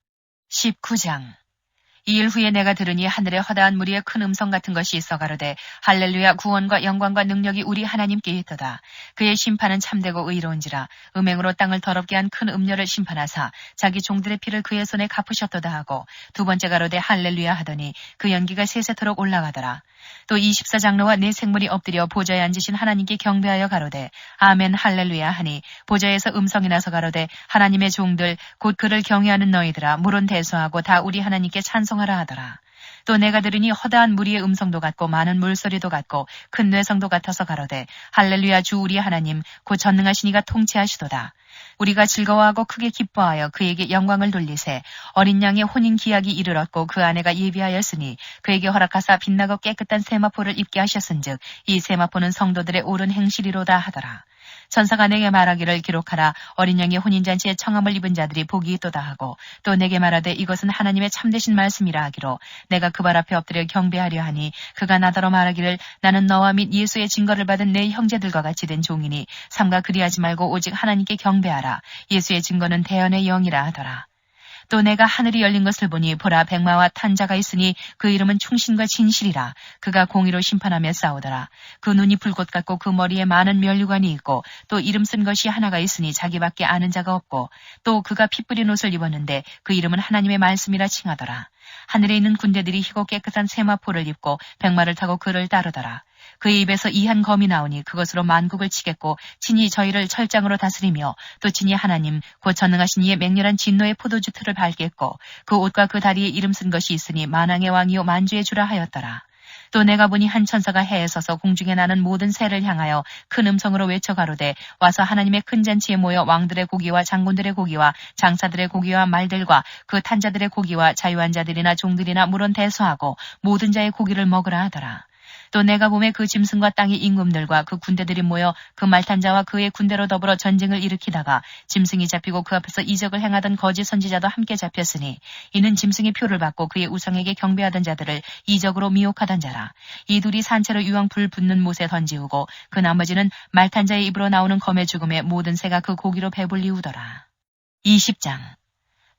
19장. 이 일 후에 내가 들으니 하늘에 허다한 무리의 큰 음성 같은 것이 있어 가로되 할렐루야 구원과 영광과 능력이 우리 하나님께 있도다. 그의 심판은 참되고 의로운지라. 음행으로 땅을 더럽게 한 큰 음녀를 심판하사 자기 종들의 피를 그의 손에 갚으셨도다 하고 두 번째 가로되 할렐루야 하더니 그 연기가 세세토록 올라가더라. 또 24장로와 네 생물이 엎드려 보좌에 앉으신 하나님께 경배하여 가로되 아멘 할렐루야 하니 보좌에서 음성이 나서 가로되 하나님의 종들 곧 그를 경외하는 너희들아 물은 대수하고 다 우리 하나님께 찬송하라 하더라. 또 내가 들으니 허다한 무리의 음성도 같고 많은 물소리도 같고 큰 뇌성도 같아서 가로되 할렐루야 주 우리 하나님 곧 전능하신 이가 통치하시도다. 우리가 즐거워하고 크게 기뻐하여 그에게 영광을 돌리세. 어린 양의 혼인 기약이 이르렀고 그 아내가 예비하였으니 그에게 허락하사 빛나고 깨끗한 세마포를 입게 하셨은즉 이 세마포는 성도들의 옳은 행실이로다 하더라. 천사가 내게 말하기를 기록하라. 어린 양의 혼인잔치에 청함을 입은 자들이 복이 있도다 하고 또 내게 말하되 이것은 하나님의 참되신 말씀이라 하기로 내가 그 발 앞에 엎드려 경배하려 하니 그가 나더러 말하기를 나는 너와 및 예수의 증거를 받은 내 형제들과 같이 된 종이니 삼가 그리하지 말고 오직 하나님께 경배하라. 예수의 증거는 대언의 영이라 하더라. 또 내가 하늘이 열린 것을 보니 보라 백마와 탄 자가 있으니 그 이름은 충신과 진실이라. 그가 공의로 심판하며 싸우더라. 그 눈이 불꽃 같고 그 머리에 많은 면류관이 있고 또 이름 쓴 것이 하나가 있으니 자기밖에 아는 자가 없고 또 그가 피 뿌린 옷을 입었는데 그 이름은 하나님의 말씀이라 칭하더라. 하늘에 있는 군대들이 희고 깨끗한 세마포를 입고 백마를 타고 그를 따르더라. 그의 입에서 이한 검이 나오니 그것으로 만국을 치겠고 친히 저희를 철장으로 다스리며 또 친히 하나님 곧 전능하신 이의 맹렬한 진노의 포도주 틀을 밟겠고 그 옷과 그 다리에 이름 쓴 것이 있으니 만왕의 왕이요 만주의 주라 하였더라. 또 내가 보니 한 천사가 해에 서서 공중에 나는 모든 새를 향하여 큰 음성으로 외쳐 가로되 와서 하나님의 큰 잔치에 모여 왕들의 고기와 장군들의 고기와 장사들의 고기와 말들과 그 탄자들의 고기와 자유한 자들이나 종들이나 물은 대수하고 모든 자의 고기를 먹으라 하더라. 또 내가 보매 그 짐승과 땅의 임금들과 그 군대들이 모여 그 말탄자와 그의 군대로 더불어 전쟁을 일으키다가 짐승이 잡히고 그 앞에서 이적을 행하던 거짓 선지자도 함께 잡혔으니 이는 짐승의 표를 받고 그의 우상에게 경배하던 자들을 이적으로 미혹하던 자라. 이 둘이 산채로 유황 불 붙는 못에 던지우고 그 나머지는 말탄자의 입으로 나오는 검의 죽음에 모든 새가 그 고기로 배불리우더라. 20장.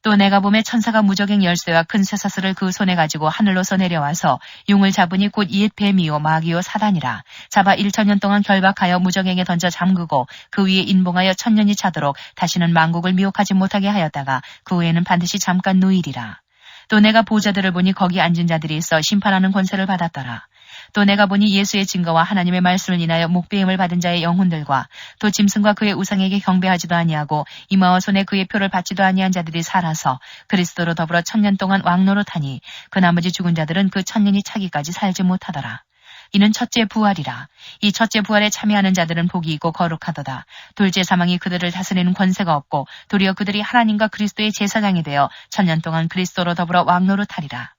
또 내가 보매 천사가 무적행 열쇠와 큰 쇠사슬을 그 손에 가지고 하늘로서 내려와서 용을 잡으니 곧 이읒 뱀이요 마귀요 사단이라. 잡아 1000년 동안 결박하여 무적행에 던져 잠그고 그 위에 인봉하여 1000년이 차도록 다시는 만국을 미혹하지 못하게 하였다가 그 후에는 반드시 잠깐 누이리라. 또 내가 보좌들을 보니 거기 앉은 자들이 있어 심판하는 권세를 받았더라. 또 내가 보니 예수의 증거와 하나님의 말씀을 인하여 목배임을 받은 자의 영혼들과 또 짐승과 그의 우상에게 경배하지도 아니하고 이마와 손에 그의 표를 받지도 아니한 자들이 살아서 그리스도로 더불어 1000년 동안 왕노릇하니 그 나머지 죽은 자들은 그 1000년이 차기까지 살지 못하더라. 이는 첫째 부활이라. 이 첫째 부활에 참여하는 자들은 복이 있고 거룩하도다. 둘째 사망이 그들을 다스리는 권세가 없고 도리어 그들이 하나님과 그리스도의 제사장이 되어 1000년 동안 그리스도로 더불어 왕노릇하리라.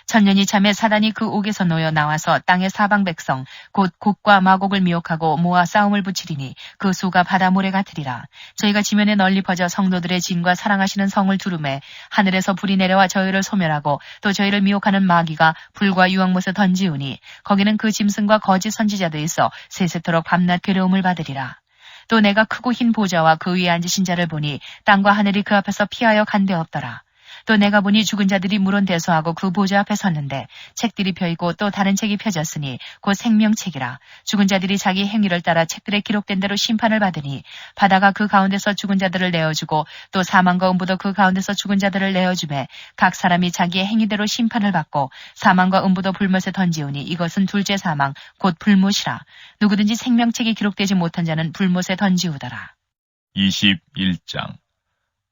1000년이 참에 사단이 그 옥에서 놓여 나와서 땅의 사방 백성 곧 곡과 마곡을 미혹하고 모아 싸움을 붙이리니 그 수가 바다 모래 같으리라. 저희가 지면에 널리 퍼져 성도들의 진과 사랑하시는 성을 두루매 하늘에서 불이 내려와 저희를 소멸하고 또 저희를 미혹하는 마귀가 불과 유황못에 던지우니 거기는 그 짐승과 거짓 선지자도 있어 세세토록 밤낮 괴로움을 받으리라. 또 내가 크고 흰 보좌와 그 위에 앉으신 자를 보니 땅과 하늘이 그 앞에서 피하여 간 데 없더라. 또 내가 보니 죽은 자들이 물은 대수하고 그 보좌 앞에 섰는데 책들이 펴있고 또 다른 책이 펴졌으니 곧 생명책이라. 죽은 자들이 자기 행위를 따라 책들에 기록된 대로 심판을 받으니 바다가 그 가운데서 죽은 자들을 내어주고 또 사망과 음부도 그 가운데서 죽은 자들을 내어주매 각 사람이 자기의 행위대로 심판을 받고 사망과 음부도 불못에 던지우니 이것은 둘째 사망 곧 불못이라. 누구든지 생명책이 기록되지 못한 자는 불못에 던지우더라. 21장.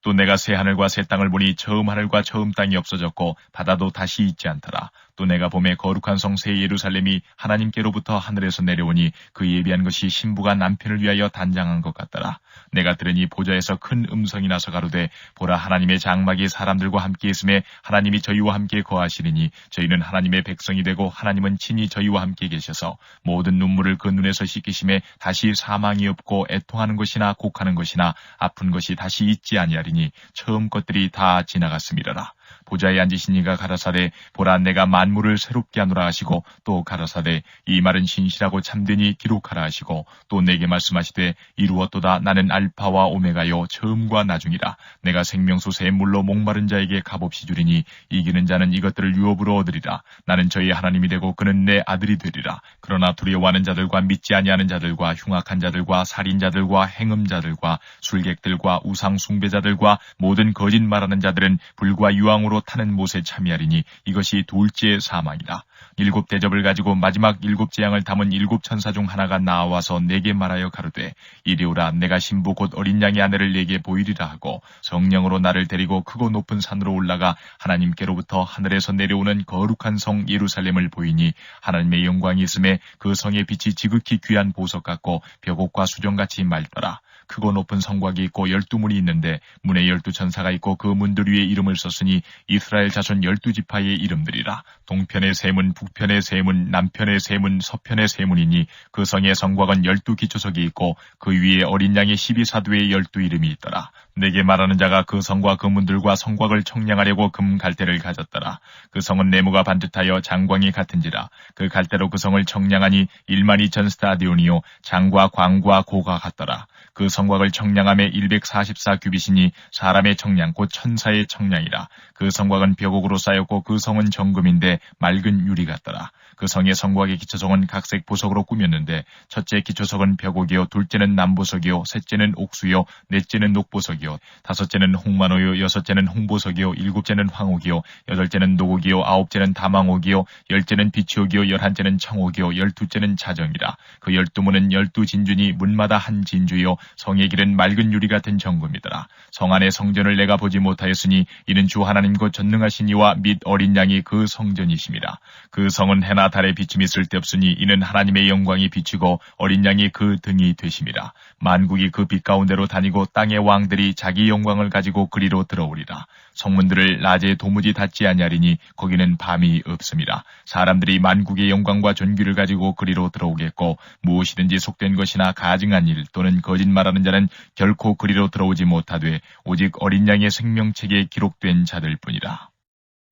또 내가 새 하늘과 새 땅을 보니 처음 하늘과 처음 땅이 없어졌고 바다도 다시 있지 않더라. 또 내가 봄에 거룩한 성 새 예루살렘이 하나님께로부터 하늘에서 내려오니 그 예비한 것이 신부가 남편을 위하여 단장한 것 같더라. 내가 들으니 보좌에서 큰 음성이 나서 가로되 보라 하나님의 장막이 사람들과 함께 있음에 하나님이 저희와 함께 거하시리니 저희는 하나님의 백성이 되고 하나님은 친히 저희와 함께 계셔서 모든 눈물을 그 눈에서 씻기심에 다시 사망이 없고 애통하는 것이나 곡하는 것이나 아픈 것이 다시 있지 아니하리니 처음 것들이 다 지나갔음이라라. 보좌에 앉으시니가 가라사대 보라 내가 만물을 새롭게 하노라 하시고 또 가라사대 이 말은 신실하고 참되니 기록하라 하시고 또 내게 말씀하시되 이루었도다 나는 알파와 오메가요 처음과 나중이라 내가 생명수 새 물로 목마른 자에게 값없이 주리니 이기는 자는 이것들을 유업으로 얻으리라 나는 저희 하나님이 되고 그는 내 아들이 되리라 그러나 두려워하는 자들과 믿지 아니하는 자들과 흉악한 자들과 살인자들과 행음자들과 술객들과 우상 숭배자들과 모든 거짓 말하는 자들은 불과 유황으로 타는 못에 참여하리니 이것이 둘째 사망이라. 7 대접을 가지고 마지막 7 재앙을 담은 7 천사 중 하나가 나와서 내게 말하여 가로되 이리 오라 내가 신부 곧 어린 양의 아내를 내게 보이리라 하고 성령으로 나를 데리고 크고 높은 산으로 올라가 하나님께로부터 하늘에서 내려오는 거룩한 성 예루살렘을 보이니 하나님의 영광이 있음에 그 성의 빛이 지극히 귀한 보석 같고 벽옥과 수정같이 맑더라. 크고 높은 성곽이 있고 12문이 있는데 문에 12천사가 있고 그 문들 위에 이름을 썼으니 이스라엘 자손 12지파의 이름들이라. 동편의 세 문, 북편의 세 문, 남편의 세 문, 서편의 세 문이니 그 성의 성곽은 12기초석이 있고 그 위에 어린 양의 12사도의 12 이름이 있더라. 내게 말하는 자가 그 성과 그 문들과 성곽을 청량하려고 금 갈대를 가졌더라. 그 성은 네모가 반듯하여 장광이 같은지라. 그 갈대로 그 성을 청량하니 12,000 스타디온이요 장과 광과 고가 같더라. 그 성곽을 청량함에 144 규빗이니 사람의 청량 곧 천사의 청량이라. 그 성곽은 벽옥으로 쌓였고 그 성은 정금인데 맑은 유리 같더라. 그 성의 성곽의 기초석은 각색 보석으로 꾸몄는데 첫째 기초석은 벽옥이요 둘째는 남보석이요 셋째는 옥수요 넷째는 녹보석이요 다섯째는 홍만호요 여섯째는 홍보석이요 일곱째는 황옥이요 여덟째는 노옥이요 아홉째는 다망옥이요 열째는 비치옥이요 열한째는 청옥이요 열두째는 자정이라. 그 12문은 12진주니 문마다 한 진주요 성의 길은 맑은 유리 같은 정금이더라. 성 안의 성전을 내가 보지 못하였으니 이는 주 하나님 곧 전능하신 이와 및 어린 양이 그 성전이심이라. 그 성은 해나 달의 비침이 쓸데없으니 이는 하나님의 영광이 비치고 어린 양이 그 등이 되심이라. 만국이 그 빛 가운데로 다니고 땅의 왕들이 자기 영광을 가지고 그리로 들어오리라. 성문들을 낮에 도무지 닫지 아니하리니 거기는 밤이 없음이라. 사람들이 만국의 영광과 존귀를 가지고 그리로 들어오겠고 무엇이든지 속된 것이나 가증한 일 또는 거짓말하는 자는 결코 그리로 들어오지 못하되 오직 어린 양의 생명책에 기록된 자들 뿐이라.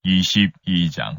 22장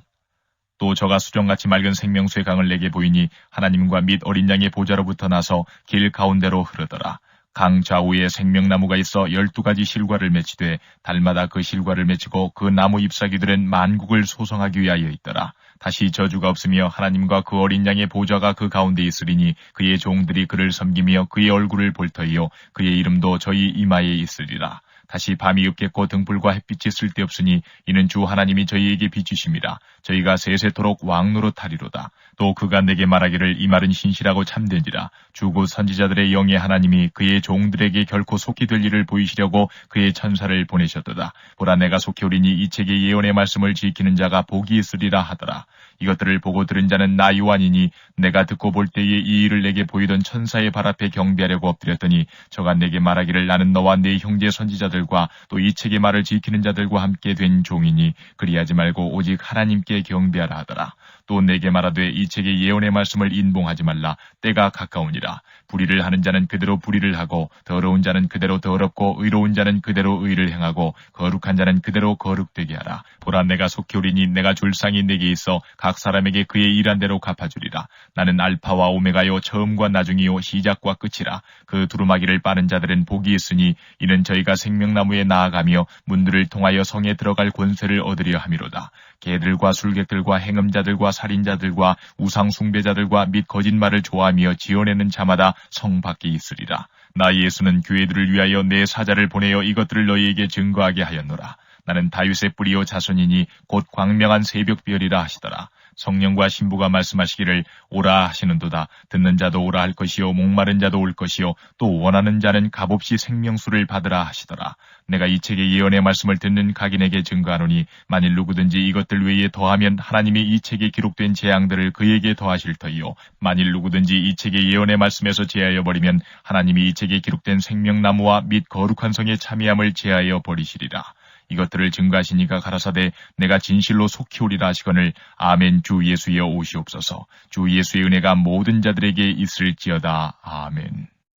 또 저가 수정같이 맑은 생명수의 강을 내게 보이니 하나님과 및 어린 양의 보좌로부터 나서 길 가운데로 흐르더라. 강 좌우에 생명나무가 있어 12가지 실과를 맺히되 달마다 그 실과를 맺히고 그 나무 잎사귀들은 만국을 소성하기 위하여 있더라. 다시 저주가 없으며 하나님과 그 어린 양의 보좌가 그 가운데 있으리니 그의 종들이 그를 섬기며 그의 얼굴을 볼 터이요 그의 이름도 저희 이마에 있으리라. 다시 밤이 없겠고 등불과 햇빛이 쓸데없으니 이는 주 하나님이 저희에게 비추심이라. 저희가 세세토록 왕노릇하리로다. 또 그가 내게 말하기를 이 말은 신실하고 참된지라. 주고 선지자들의 영의 하나님이 그의 종들에게 결코 속히 될 일을 보이시려고 그의 천사를 보내셨도다. 보라 내가 속히 오리니 이 책의 예언의 말씀을 지키는 자가 복이 있으리라 하더라. 이것들을 보고 들은 자는 나 요한이니 내가 듣고 볼 때에 이 일을 내게 보이던 천사의 발 앞에 경배하려고 엎드렸더니 저가 내게 말하기를 나는 너와 네 형제 선지자들과 또 이 책의 말을 지키는 자들과 함께 된 종이니 그리하지 말고 오직 하나님께 경배하라 하더라. 또 내게 말하되 이 책의 예언의 말씀을 인봉하지 말라. 때가 가까우니라. 불의를 하는 자는 그대로 불의를 하고 더러운 자는 그대로 더럽고 의로운 자는 그대로 의를 행하고 거룩한 자는 그대로 거룩되게 하라. 보라 내가 속히 오리니 내가 줄 상이 내게 있어 각 사람에게 그의 일한 대로 갚아주리라. 나는 알파와 오메가요 처음과 나중이요 시작과 끝이라. 그 두루마기를 빠는 자들은 복이 있으니 이는 저희가 생명나무에 나아가며 문들을 통하여 성에 들어갈 권세를 얻으려 함이로다. 개들과 술객들과 행음자들과 살인자들과 우상 숭배자들과 및 거짓말을 좋아하며 지어내는 자마다 성 밖에 있으리라. 나 예수는 교회들을 위하여 내 사자를 보내어 이것들을 너희에게 증거하게 하였노라. 나는 다윗의 뿌리요 자손이니 곧 광명한 새벽별이라 하시더라. 성령과 신부가 말씀하시기를 오라 하시는도다. 듣는 자도 오라 할 것이요 목마른 자도 올 것이요 또 원하는 자는 값없이 생명수를 받으라 하시더라. 내가 이 책의 예언의 말씀을 듣는 각인에게 증거하노니 만일 누구든지 이것들 외에 더하면 하나님이 이 책에 기록된 재앙들을 그에게 더하실 터이요 만일 누구든지 이 책의 예언의 말씀에서 제하여 버리면 하나님이 이 책에 기록된 생명나무와 및 거룩한 성의 참여함을 제하여 버리시리라. 이것들을 증거하시니가 가라사대 내가 진실로 속히 오리라 하시거늘 아멘. 주 예수여 오시옵소서. 주 예수의 은혜가 모든 자들에게 있을지어다. 아멘.